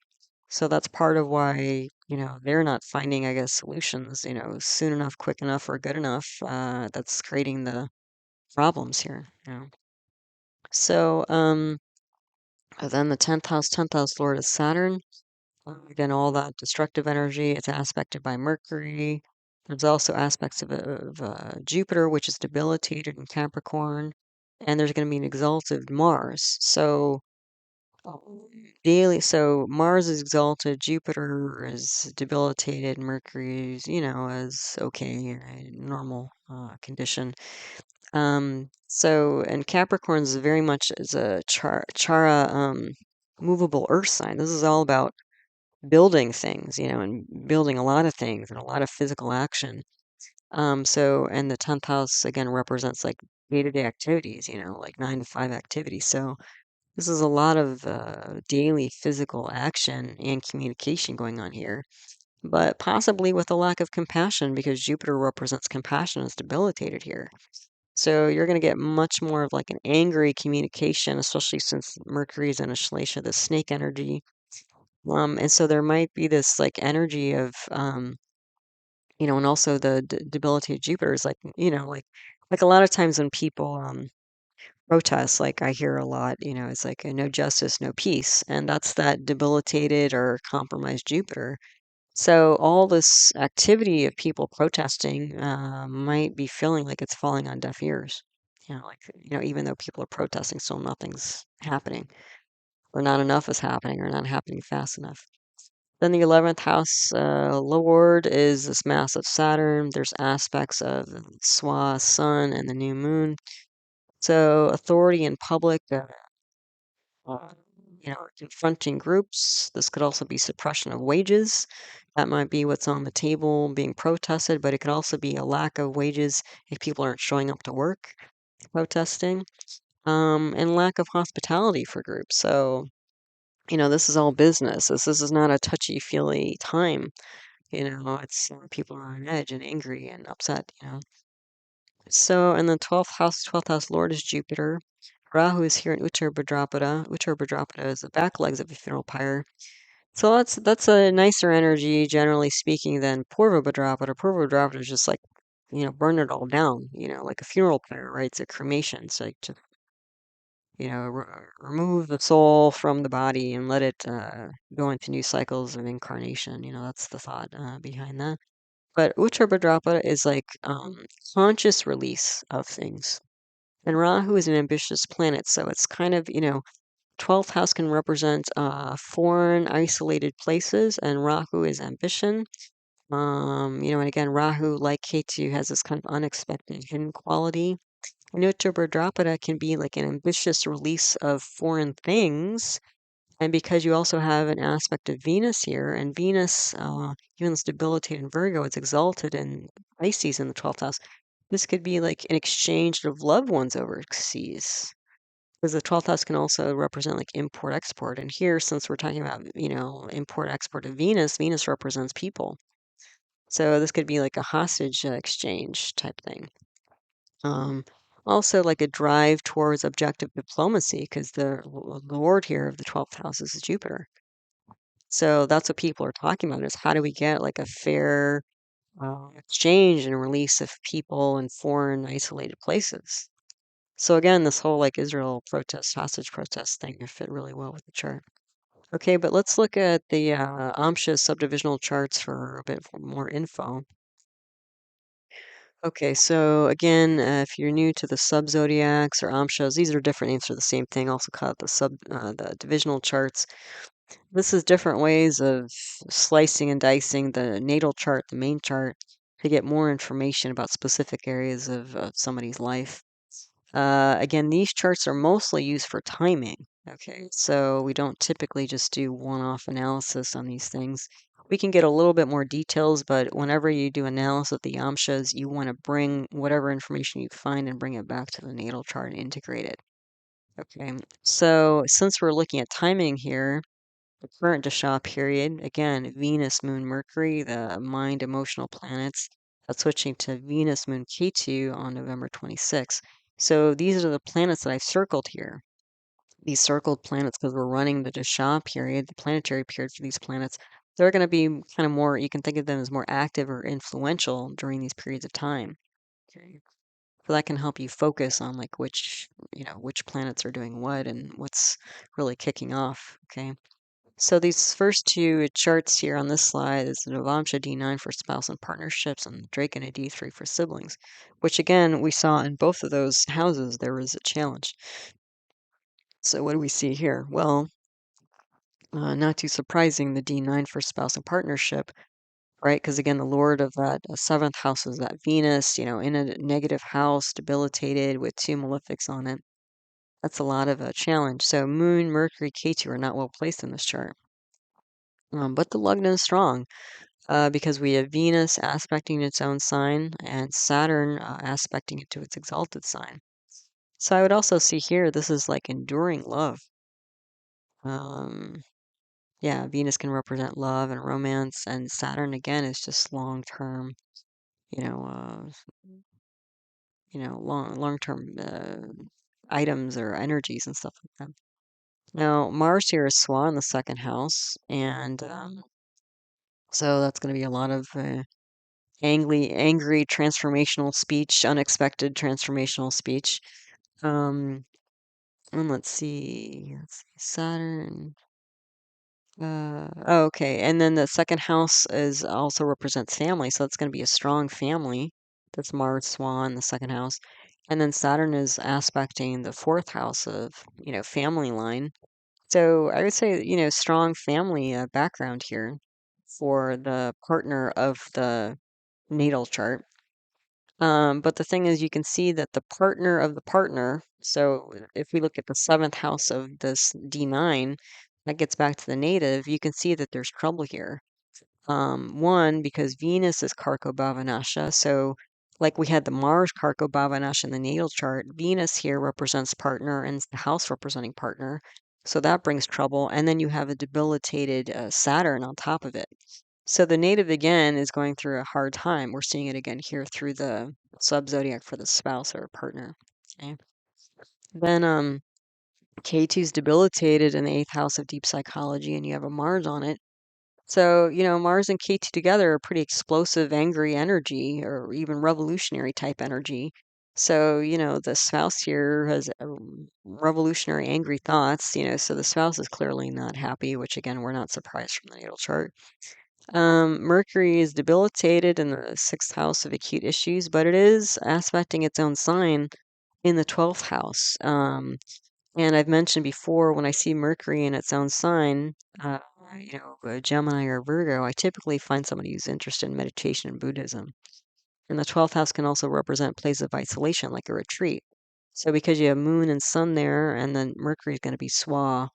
So that's part of why, they're not finding, I guess, solutions, soon enough, quick enough, or good enough. That's creating the problems here. So, then the tenth house lord is Saturn. Again, all that destructive energy, it's aspected by Mercury. There's also aspects of Jupiter, which is debilitated in Capricorn. And there's going to be an exalted Mars. So, Daily, so Mars is exalted, Jupiter is debilitated, Mercury is, is okay, normal condition. And Capricorn is very much is a chara movable earth sign. This is all about building things, and building a lot of things and a lot of physical action. And the 10th house again represents like day-to-day activities, like 9 to 5 activities. So this is a lot of daily physical action and communication going on here, but possibly with a lack of compassion because Jupiter represents compassion is debilitated here. So you're going to get much more of like an angry communication, especially since Mercury is in Aslesha, the snake energy. And so there might be this like energy of, and also the debilitated Jupiter is like, like a lot of times when people protest, like I hear a lot, it's like no justice, no peace. And that's that debilitated or compromised Jupiter. So all this activity of people protesting might be feeling like it's falling on deaf ears. Like, even though people are protesting, still nothing's happening, or not enough is happening, or not happening fast enough. Then the 11th house Lord is this massive Saturn. There's aspects of the Swa, Sun, and the new moon. So authority in public, uh, confronting groups. This could also be suppression of wages. That might be what's on the table being protested, but it could also be a lack of wages if people aren't showing up to work protesting, and lack of hospitality for groups. So, this is all business. This is not a touchy-feely time. It's people are on edge and angry and upset. So, in the 12th house Lord is Jupiter. Rahu is here in Uttara Bhadrapada. Uttara Bhadrapada is the back legs of a funeral pyre. So that's a nicer energy, generally speaking, than Purva Bhadrapada. Purva Bhadrapada is just like, burn it all down, like a funeral pyre, right? It's a cremation. So to, remove the soul from the body and let it go into new cycles of incarnation. That's the thought behind that. But Uttara Bhadrapada is like conscious release of things. And Rahu is an ambitious planet, so it's kind of, 12th house can represent foreign, isolated places, and Rahu is ambition. And again, Rahu, like Ketu, has this kind of unexpected hidden quality. And Uttara Bhadrapada can be like an ambitious release of foreign things. And because you also have an aspect of Venus here, and Venus, even though it's debilitated in Virgo, it's exalted in Pisces in the 12th house. This could be like an exchange of loved ones overseas. Because the 12th house can also represent like import export. And here, since we're talking about, import export of Venus, Venus represents people. So this could be like a hostage exchange type thing. Also, like a drive towards objective diplomacy, because the lord here of the 12th house is Jupiter. So that's what people are talking about is how do we get like a fair exchange and release of people in foreign isolated places. So again, this whole like Israel protest, hostage protest thing fit really well with the chart. Okay, but let's look at the Amsha subdivisional charts for a bit more info. Okay, so again, if you're new to the sub-zodiacs or Amshas, these are different names for the same thing, also called the divisional charts. This is different ways of slicing and dicing the natal chart, the main chart, to get more information about specific areas of somebody's life. Again, these charts are mostly used for timing. Okay, so we don't typically just do one-off analysis on these things. We can get a little bit more details, but whenever you do analysis of the yamshas, you want to bring whatever information you find and bring it back to the natal chart and integrate it. Okay, so since we're looking at timing here, the current Dasha period, again, Venus, Moon, Mercury, the mind, emotional planets, that's switching to Venus, Moon, Ketu on November 26th. So these are the planets that I've circled here. These circled planets, because we're running the Dasha period, the planetary period for these planets, they're going to be kind of more, you can think of them as more active or influential during these periods of time. Okay. So that can help you focus on like which planets are doing what and what's really kicking off. Okay. So these first two charts here on this slide is the Navamsha D9 for spouse and partnerships and Draken D3 for siblings, which again, we saw in both of those houses there was a challenge. So what do we see here? Well, Not too surprising, the D9 for spouse and partnership, right? Because again, the lord of that seventh house is that Venus, in a negative house, debilitated with two malefics on it. That's a lot of a challenge. So Moon, Mercury, Ketu are not well placed in this chart. But the Lugna is strong because we have Venus aspecting its own sign and Saturn aspecting it to its exalted sign. So I would also see here, this is like enduring love. Yeah, Venus can represent love and romance, and Saturn again is just long term, you know, long term items or energies and stuff like that. Now Mars here is Swan in the second house, and so that's going to be a lot of angry transformational speech, unexpected transformational speech. And let's see, Saturn. Okay. And then the second house is also represents family, so it's going to be a strong family. That's Mars Swan, the second house. And then Saturn is aspecting the fourth house of, family line. So I would say, strong family background here for the partner of the natal chart. But the thing is, you can see that the partner of the partner, so if we look at the seventh house of this D9, that gets back to the native, you can see that there's trouble here. One, because Venus is karako bhavanasha, so like we had the Mars karako bhavanasha in the natal chart, Venus here represents partner and the house representing partner. So that brings trouble. And then you have a debilitated Saturn on top of it. So the native again is going through a hard time. We're seeing it again here through the sub-zodiac for the spouse or partner. Okay. Then K2's debilitated in the eighth house of deep psychology, and you have a Mars on it. So, Mars and K2 together are pretty explosive, angry energy, or even revolutionary type energy. So, the spouse here has revolutionary, angry thoughts, so the spouse is clearly not happy, which again, we're not surprised from the natal chart. Mercury is debilitated in the sixth house of acute issues, but it is aspecting its own sign in the 12th house. And I've mentioned before, when I see Mercury in its own sign, Gemini or Virgo, I typically find somebody who's interested in meditation and Buddhism. And the 12th house can also represent places of isolation, like a retreat. So because you have Moon and Sun there, and then Mercury is going to be Swa,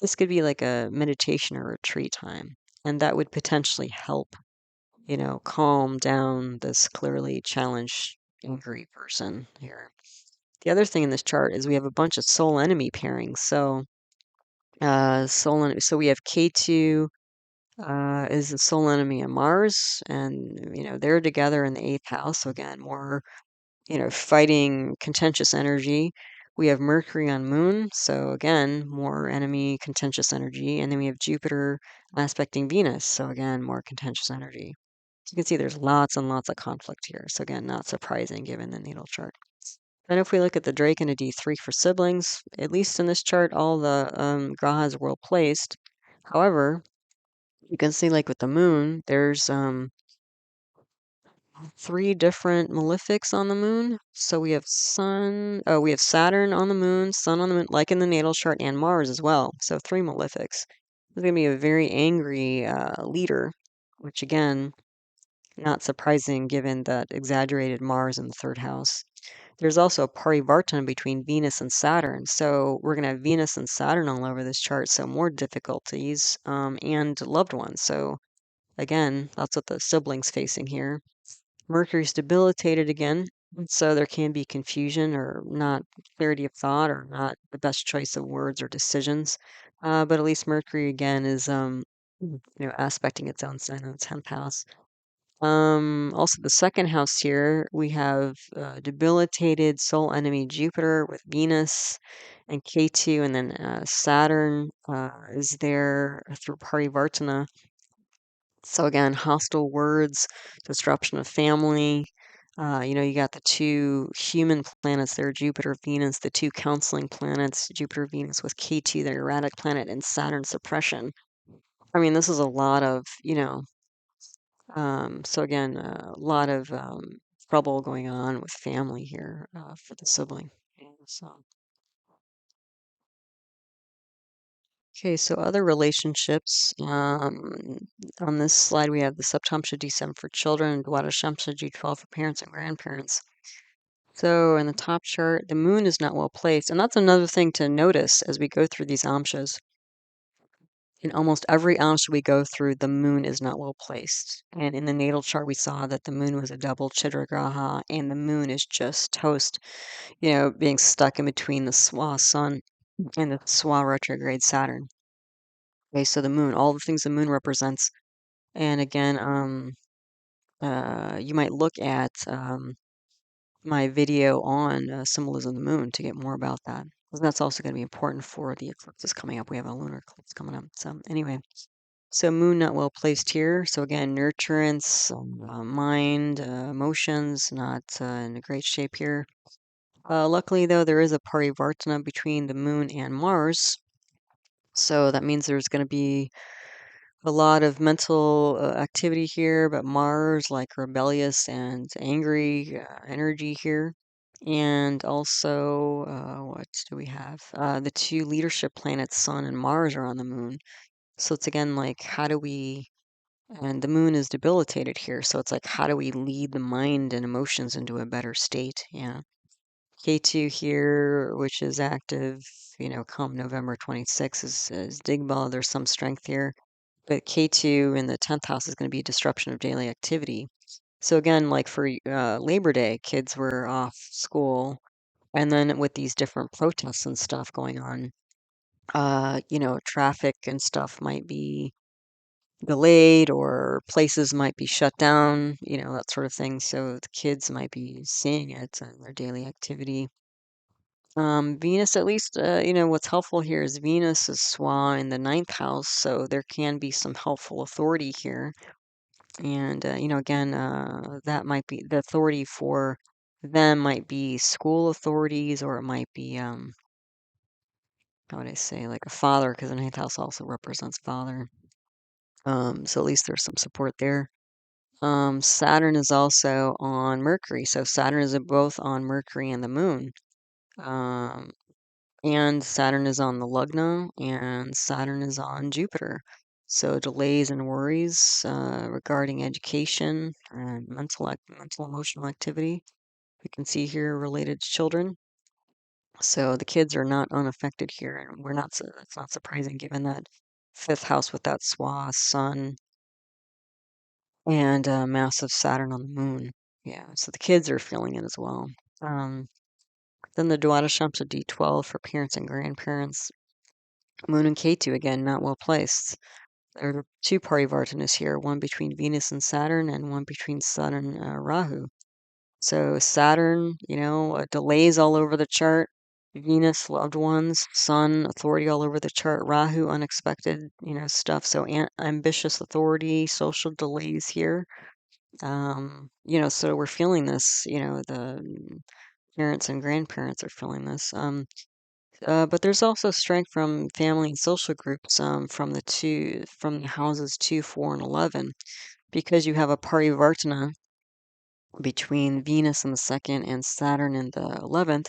this could be like a meditation or retreat time. And that would potentially help, calm down this clearly challenged, angry person here. The other thing in this chart is we have a bunch of soul enemy pairings. So, so we have K2 is the soul enemy of Mars, and they're together in the eighth house. So again, more fighting contentious energy. We have Mercury on Moon, so again, more enemy contentious energy, and then we have Jupiter aspecting Venus, so again, more contentious energy. So you can see there's lots and lots of conflict here. So again, not surprising given the natal chart. And if we look at the Drake and a D3 for siblings, at least in this chart, all the grahas are well placed. However, you can see like with the moon, there's three different malefics on the moon. So we have we have Saturn on the moon, Sun on the moon, like in the natal chart, and Mars as well. So three malefics. There's going to be a very angry leader, which again, not surprising given that exaggerated Mars in the third house. There's also a parivartana between Venus and Saturn. So we're going to have Venus and Saturn all over this chart. So more difficulties and loved ones. So again, that's what the siblings facing here. Mercury's debilitated again. So there can be confusion or not clarity of thought or not the best choice of words or decisions. But at least Mercury again is, aspecting its own sign in the 10th house. Also the second house here, we have debilitated soul enemy Jupiter with Venus and K2, and then Saturn is there through Parivartana. So again, hostile words, disruption of family. You got the two human planets there, Jupiter, Venus, the two counseling planets, Jupiter, Venus with K2, the erratic planet, and Saturn suppression. I mean, this is a lot of, so again, a lot of trouble going on with family here for the sibling. So Okay, so other relationships. On this slide, we have the Saptamsha D7 for children and Dwadashamsha D12 for parents and grandparents. So in the top chart, the moon is not well placed. And that's another thing to notice as we go through these amshas. In almost every amsha we go through, the moon is not well placed. And in the natal chart, we saw that the moon was a double chidra graha, and the moon is just toast, being stuck in between the Swa sun and the Swa retrograde Saturn. Okay, so the moon, all the things the moon represents. And again, you might look at my video on symbolism of the moon to get more about that. Because that's also going to be important for the eclipses coming up. We have a lunar eclipse coming up. So anyway, so moon not well placed here. So again, nurturance, mind, emotions, not in a great shape here. Luckily, though, there is a parivartana between the moon and Mars. So that means there's going to be a lot of mental activity here, but Mars, like rebellious and angry energy here. And also, what do we have? The two leadership planets, Sun and Mars, are on the moon. So it's again like, how do we, and the moon is debilitated here. So it's like, how do we lead the mind and emotions into a better state? Yeah. K2 here, which is active, come November 26th, is Digbal. There's some strength here. But K2 in the 10th house is going to be disruption of daily activity. So again, like for Labor Day, kids were off school. And then with these different protests and stuff going on, traffic and stuff might be delayed or places might be shut down, that sort of thing. So the kids might be seeing it in their daily activity. Venus, at least, what's helpful here is Venus is Swa in the 9th house, so there can be some helpful authority here. And, again, that might be the authority for them might be school authorities, or it might be, how would I say, like a father, because the 9th house also represents father. So at least there's some support there. Saturn is also on Mercury, so Saturn is both on Mercury and the moon. And Saturn is on the Lugna, and Saturn is on Jupiter. So delays and worries regarding education and mental emotional activity. We can see here related to children. So the kids are not unaffected here, and we're not. It's not surprising given that 5th house with that Swa sun and massive Saturn on the moon. Yeah, so the kids are feeling it as well. Um, then the Dwadashamsa D12 for parents and grandparents. Moon and Ketu, again, not well placed. There are two parivartanas here, one between Venus and Saturn and one between Saturn and Rahu. So Saturn, delays all over the chart. Venus, loved ones. Sun, authority all over the chart. Rahu, unexpected, stuff. So ambitious authority, social delays here. So we're feeling this, the parents and grandparents are feeling this. But there's also strength from family and social groups from the houses 2, 4, and 11, because you have a parivartana between Venus in the 2nd and Saturn in the 11th.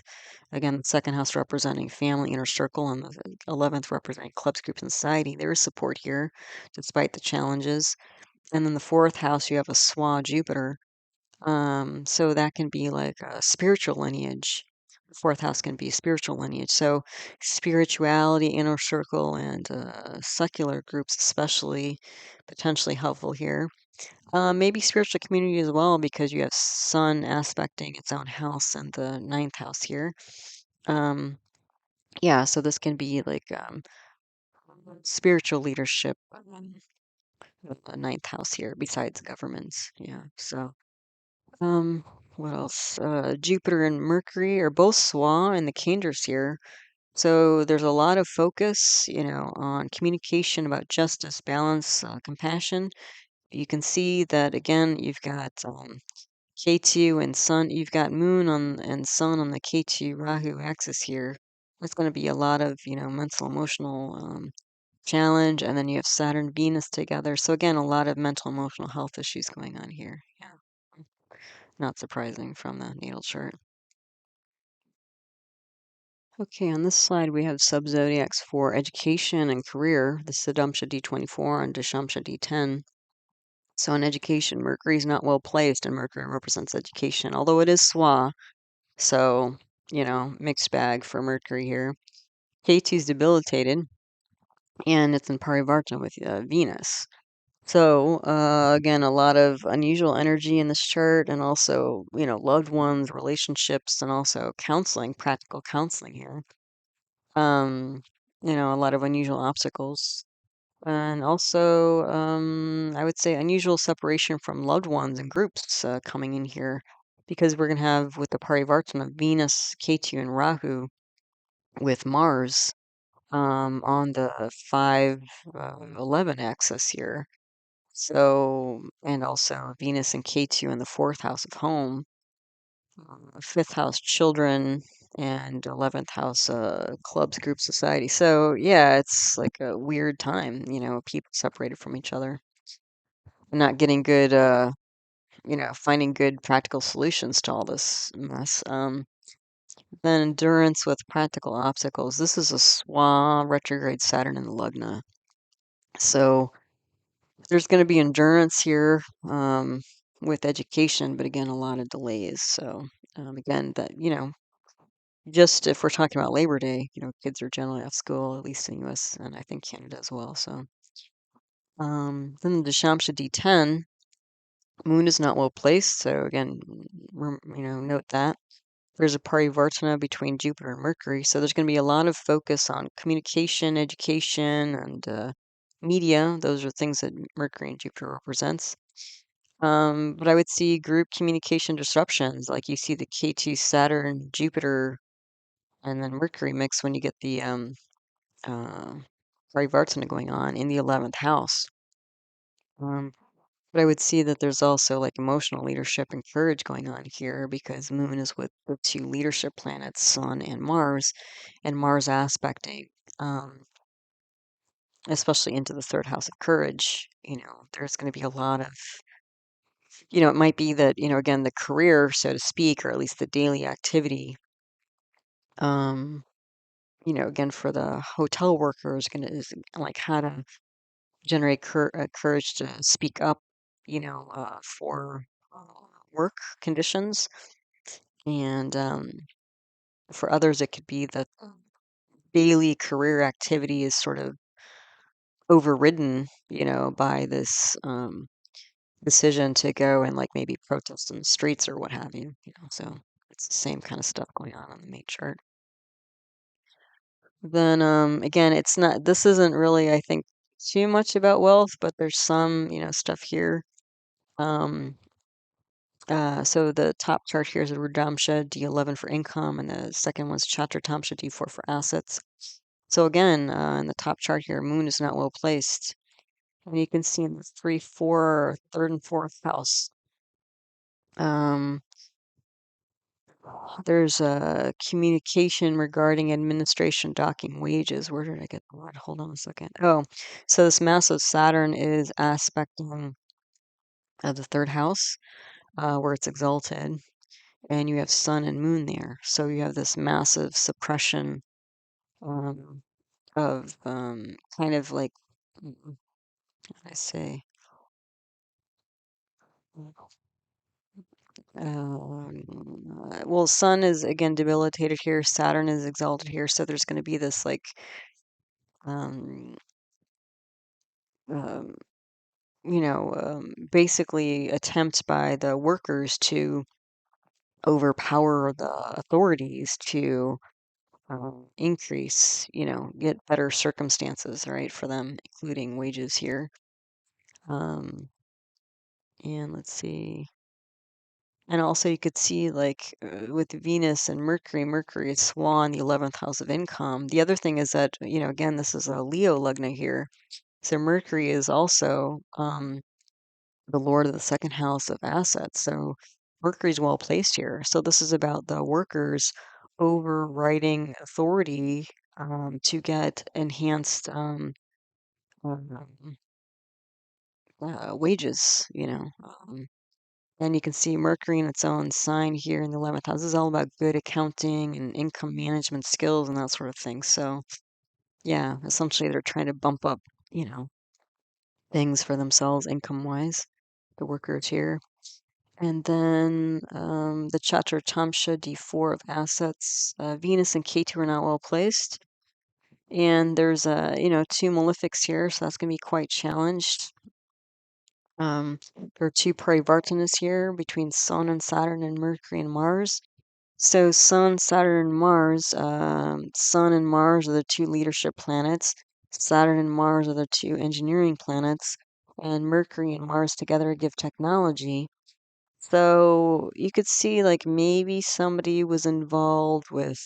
Again, the 2nd house representing family, inner circle, and the 11th representing clubs, groups, and society. There is support here, despite the challenges. And then the 4th house, you have a Swa Jupiter. So that can be like a spiritual lineage. The 4th house can be spiritual lineage. So spirituality, inner circle, and secular groups especially potentially helpful here. Maybe spiritual community as well, because you have Sun aspecting its own house and the 9th house here. Yeah, so this can be like spiritual leadership, the 9th house here, besides governments. Yeah, so. What else? Jupiter and Mercury are both Swa in the Kendras here. So there's a lot of focus, on communication about justice, balance, compassion. You can see that again, you've got K2 and Sun, you've got Moon on and Sun on the K2 Rahu axis here. There's going to be a lot of, mental, emotional challenge, and then you have Saturn, Venus together. So again, a lot of mental, emotional health issues going on here. Yeah. Not surprising from the natal chart. Okay, on this slide we have subzodiacs for education and career. This is Adamsha D24 and Dashamsha D10. So in education, Mercury is not well placed, and Mercury represents education, although it is Swa. So, mixed bag for Mercury here. Ketu is debilitated, and it's in parivartana with Venus. So, again, a lot of unusual energy in this chart, and also, loved ones, relationships, and also counseling, practical counseling here. A lot of unusual obstacles. And also, I would say unusual separation from loved ones and groups coming in here because we're going to have with the parivartana Venus, Ketu, and Rahu with Mars on the 511 axis here. So, and also Venus and Ketu in the fourth house of home, fifth house children, and 11th house clubs, group society. So, yeah, it's like a weird time, people separated from each other, not getting good, finding good practical solutions to all this mess. Then endurance with practical obstacles. This is a Swa retrograde Saturn in the Lugna. So, there's going to be endurance here with education, but again, a lot of delays. So, again, that, just if we're talking about Labor Day, kids are generally off school, at least in the US and I think Canada as well. So, then the Dashamsha D10, Moon is not well placed. So, again, note that. There's a parivartana between Jupiter and Mercury. So, there's going to be a lot of focus on communication, education, and media. Those are things that Mercury and Jupiter represents. But I would see group communication disruptions, like you see the K2 Saturn, Jupiter, and then Mercury mix when you get the uh, Parivartana going on in the 11th house. But I would see that there's also like emotional leadership and courage going on here because Moon is with the two leadership planets, Sun and Mars aspecting, especially into the third house of courage. There's going to be a lot of it might be that, again, the career, so to speak, or at least the daily activity, um, again, for the hotel workers, gonna is like how to generate courage to speak up, for uh, work conditions. And for others, it could be that daily career activity is sort of overridden, by this decision to go and like maybe protest in the streets or what have you, so it's the same kind of stuff going on the main chart. Then again, this isn't really, I think, too much about wealth, but there's some, stuff here. So the top chart here is a Rudamsha D11 for income, and the second one's Chatratamsha D4 for assets. So again, in the top chart here, Moon is not well placed. And you can see in the 3, 4, third and fourth house, um, there's a communication regarding administration docking wages. Where did I get the word? Hold on a second. Oh, so this massive Saturn is aspecting the third house, where it's exalted, and you have Sun and Moon there. So you have this massive suppression um, of kind of like, how do I say, well, Sun is again debilitated here, Saturn is exalted here, so there's going to be this like um, um, basically attempt by the workers to overpower the authorities to increase, get better circumstances, right, for them, including wages here. Um, and let's see. And also, you could see, like, with Venus and Mercury, Mercury is Swan, the 11th house of income. The other thing is that, again, this is a Leo Lugna here. So Mercury is also the lord of the second house of assets. So Mercury's well placed here. So this is about the workers overriding authority to get enhanced um, wages, And you can see Mercury in its own sign here in the 11th house. This is all about good accounting and income management skills and that sort of thing. So, yeah, essentially they're trying to bump up, you know, things for themselves income-wise, the workers here. And then the Chatra Tamsha D4 of assets. Venus and Ketu are not well placed. And there's, two malefics here, so that's going to be quite challenged. There are two parivartanas here between Sun and Saturn and Mercury and Mars. So Sun, Saturn, and Mars. Sun and Mars are the two leadership planets. Saturn and Mars are the two engineering planets. And Mercury and Mars together give technology. So you could see like maybe somebody was involved with,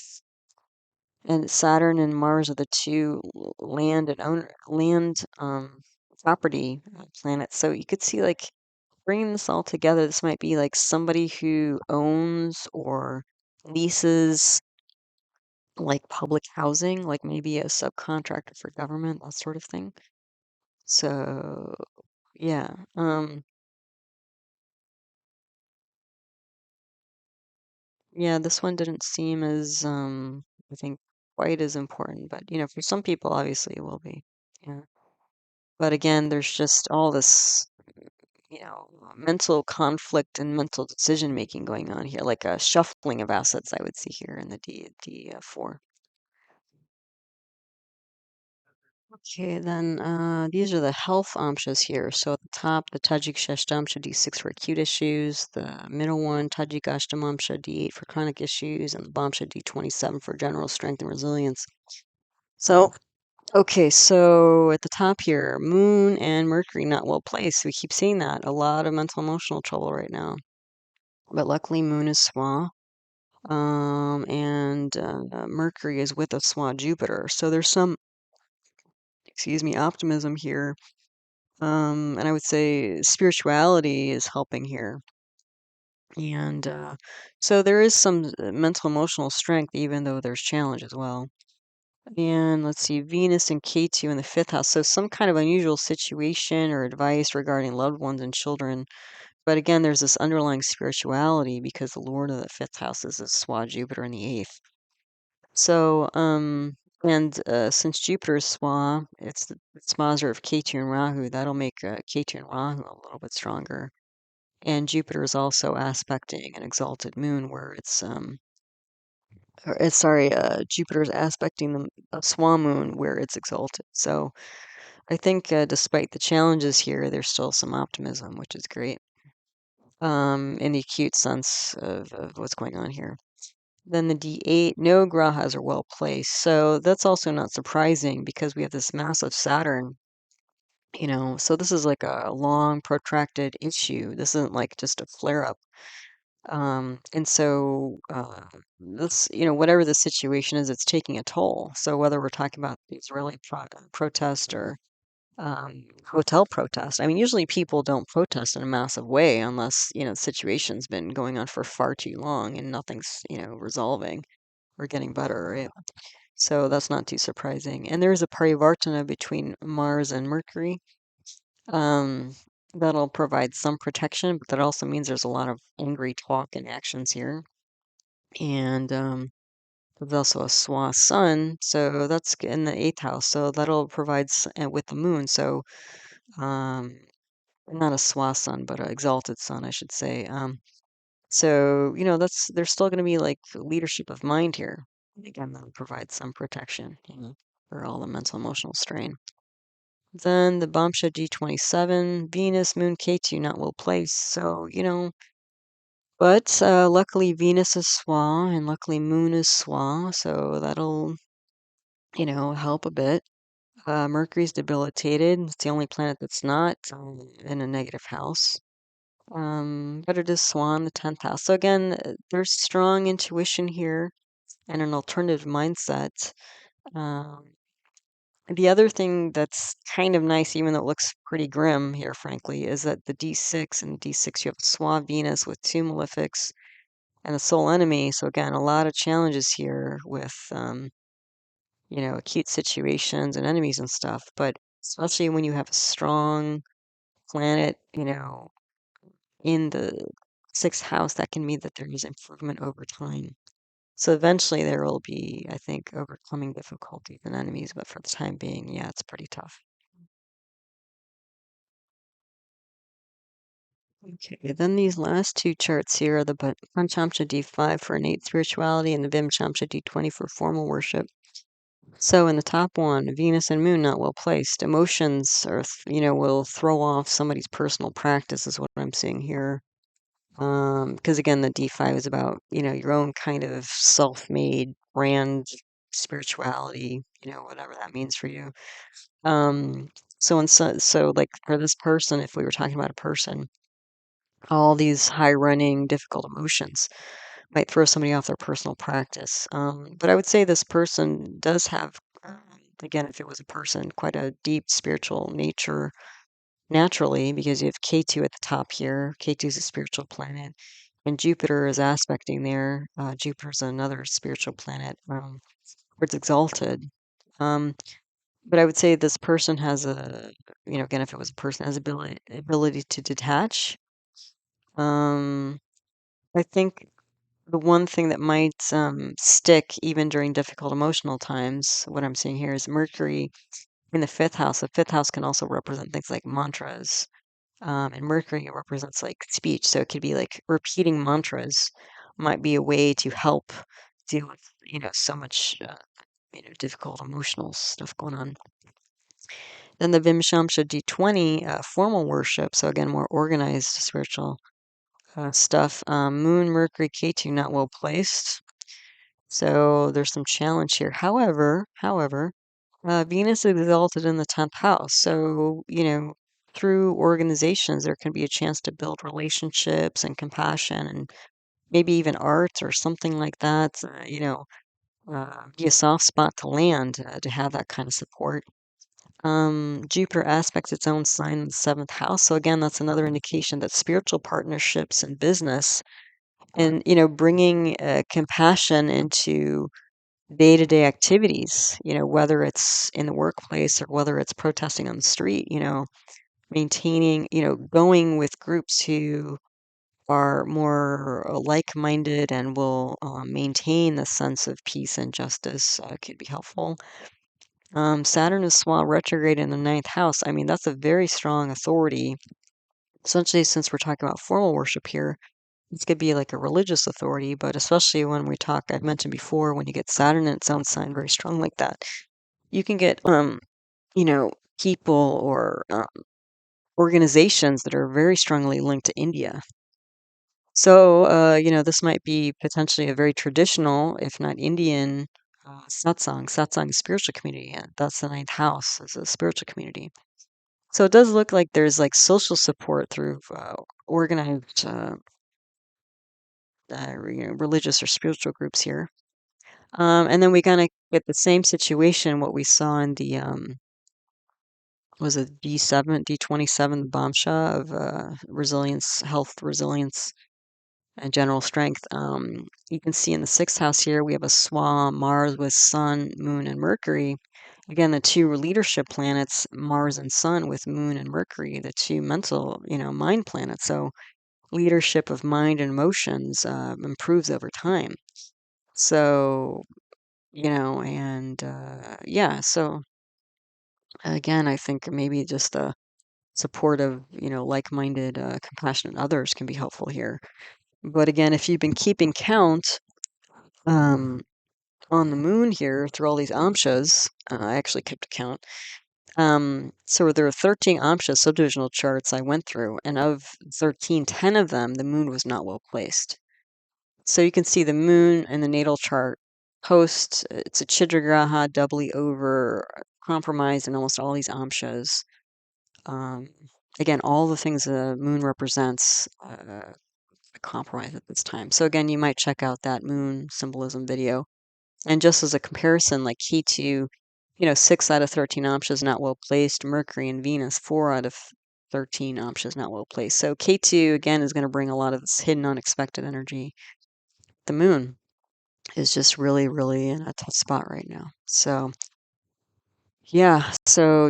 and Saturn and Mars are the two land property planets. So you could see like bringing this all together, this might be like somebody who owns or leases like public housing, like maybe a subcontractor for government, that sort of thing. So yeah, yeah, this one didn't seem as I think quite as important, but for some people obviously it will be. Yeah. But again, there's just all this, mental conflict and mental decision making going on here, like a shuffling of assets I would see here in the D4. Okay, then these are the health amshas here. So at the top, the Tajik Shashtamsha D6 for acute issues, the middle one, Tajik Ashtamamsha D8 for chronic issues, and the Bamsha D27 for general strength and resilience. So, okay, so at the top here, Moon and Mercury not well placed. We keep seeing that. A lot of mental emotional trouble right now. But luckily, Moon is Swa, and Mercury is with a Swa Jupiter. So there's some, excuse me, optimism here. And I would say spirituality is helping here. And so there is some mental emotional strength, even though there's challenge as well. And let's see, Venus and Ketu in the fifth house. So some kind of unusual situation or advice regarding loved ones and children. But again, there's this underlying spirituality because the Lord of the fifth house is a Swa Jupiter in the eighth. So, and since Jupiter is Swa, it's the Smaser of Ketu and Rahu. That'll make Ketu and Rahu a little bit stronger. And Jupiter is also aspecting an exalted moon where Jupiter is aspecting the Swa moon where it's exalted. So I think despite the challenges here, there's still some optimism, which is great. In the acute sense of what's going on here. Then the D8, no grahas are well placed. So that's also not surprising because we have this massive Saturn, so this is like a long, protracted issue. This isn't like just a flare up. And so this, whatever the situation is, it's taking a toll. So whether we're talking about the Israeli protest or hotel protest, I mean, usually people don't protest in a massive way unless, the situation's been going on for far too long and nothing's, resolving or getting better, right? So that's not too surprising. And there's a parivartana between Mars and Mercury. That'll provide some protection, but that also means there's a lot of angry talk and actions here. And there's also a Swa sun, so that's in the eighth house. So that'll provide with the moon. So not a Swa sun, but an exalted sun, I should say. So there's still going to be like leadership of mind here. Again, that'll provide some protection, for all the mental emotional strain. Then the Bamsha D27, Venus, Moon, Ketu, not well placed. So, but luckily Venus is Swa and luckily Moon is Swa. So that'll, help a bit. Mercury's debilitated. It's the only planet that's not in a negative house. But it is Swa in the 10th house. So again, there's strong intuition here and an alternative mindset. Um, The other thing that's kind of nice, even though it looks pretty grim here, frankly, is that the D6 and D6 you have Swa Venus with two malefics and a sole enemy. So again, a lot of challenges here with acute situations and enemies and stuff. But especially when you have a strong planet, in the sixth house, that can mean that there is improvement over time. So eventually there will be, I think, overcoming difficulties and enemies, but for the time being, yeah, it's pretty tough. Okay, then these last two charts here are the Panchamsha D5 for innate spirituality and the Vimshamsha D20 for formal worship. So in the top one, Venus and Moon not well placed. Emotions are, will throw off somebody's personal practice is what I'm seeing here. Because again, the D5 is about, your own kind of self-made brand spirituality, whatever that means for you. Um, so like for this person, if we were talking about a person, all these high running, difficult emotions might throw somebody off their personal practice. But I would say this person does have, again, if it was a person, quite a deep spiritual nature naturally, because you have K2 at the top here. K2 is a spiritual planet, and Jupiter is aspecting there. Jupiter's another spiritual planet, where it's exalted. Um, but I would say this person has again, if it was a person, has ability to detach. Um, I think the one thing that might stick even during difficult emotional times, what I'm seeing here is Mercury in the fifth house. The fifth house can also represent things like mantras. And Mercury represents like speech. So it could be like repeating mantras might be a way to help deal with, so much, difficult emotional stuff going on. Then the Vimshamsha D20, formal worship. So again, more organized spiritual stuff. Moon, Mercury, K2 not well placed. So there's some challenge here. However, Venus is exalted in the 10th house. So, through organizations, there can be a chance to build relationships and compassion and maybe even art or something like that. Be a soft spot to land to have that kind of support. Jupiter aspects its own sign in the 7th house. So again, that's another indication that spiritual partnerships and business and, bringing compassion into day-to-day activities, whether it's in the workplace or whether it's protesting on the street, maintaining, going with groups who are more like-minded and will maintain the sense of peace and justice could be helpful. Saturn is while retrograde in the 9th house. I mean, that's a very strong authority. Essentially, since we're talking about formal worship here, this could be like a religious authority, but especially when we talk, I've mentioned before, when you get Saturn in its own sign very strong like that, you can get, you know, people or organizations that are very strongly linked to India. So, this might be potentially a very traditional, if not Indian, satsang. Satsang is spiritual community, and that's the 9th house as a spiritual community. So it does look like there's like social support through organized, religious or spiritual groups here. And then we kind of get the same situation what we saw in the was it D7, D27, the bombsha of resilience, health, resilience, and general strength. You can see in the 6th house here we have a swa Mars with Sun, Moon, and Mercury. Again, the two leadership planets, Mars and Sun, with Moon and Mercury, the two mental, mind planets. So leadership of mind and emotions improves over time. So, and yeah, so again, I think maybe just a support of, like-minded, compassionate others can be helpful here. But again, if you've been keeping count um, on the moon here through all these amshas, I actually kept a count. So there are 13 amsha subdivisional charts I went through, and of 13, 10 of them, the moon was not well placed. So you can see the moon in the natal chart post, it's a chidra graha, doubly over, compromised in almost all these amshas. Um, again, all the things the moon represents compromise at this time. So again, you might check out that moon symbolism video. And just as a comparison, like K2, 6 out of 13 amshas not well placed. Mercury and Venus, 4 out of 13 amshas not well placed. So K2, again, is going to bring a lot of this hidden, unexpected energy. The moon is just really, really in a tough spot right now. So, yeah. So,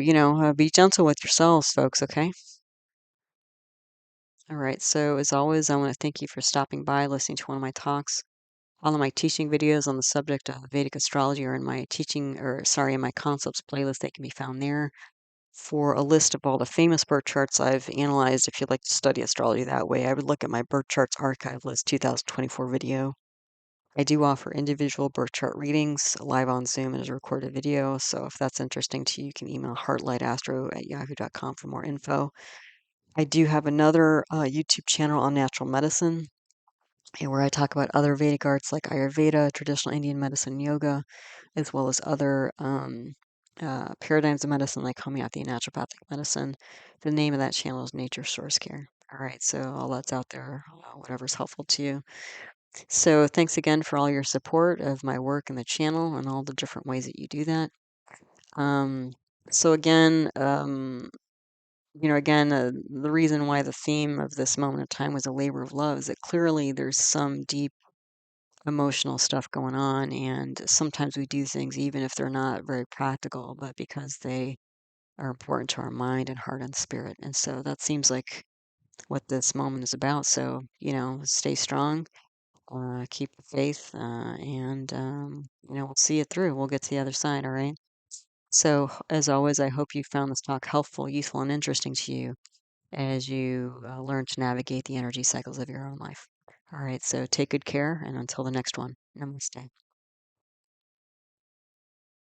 be gentle with yourselves, folks, okay? All right, so as always, I want to thank you for stopping by, listening to one of my talks. All of my teaching videos on the subject of Vedic astrology are in my in my concepts playlist. They can be found there. For a list of all the famous birth charts I've analyzed, if you'd like to study astrology that way, I would look at my birth charts archive list 2024 video. I do offer individual birth chart readings live on Zoom and as a recorded video. So if that's interesting to you, you can email heartlightastro@yahoo.com for more info. I do have another YouTube channel on natural medicine and where I talk about other Vedic arts like Ayurveda, traditional Indian medicine, yoga, as well as other paradigms of medicine like homeopathy and naturopathic medicine. The name of that channel is Nature Source Care. All right, so all that's out there, whatever's helpful to you. So thanks again for all your support of my work and the channel and all the different ways that you do that. Um, so again, the reason why the theme of this moment of time was a labor of love is that clearly there's some deep emotional stuff going on, and sometimes we do things even if they're not very practical, but because they are important to our mind and heart and spirit. And so that seems like what this moment is about. So, stay strong, keep the faith, and, we'll see it through. We'll get to the other side, all right? So, as always, I hope you found this talk helpful, useful, and interesting to you as you learn to navigate the energy cycles of your own life. All right, so take good care, and until the next one, namaste.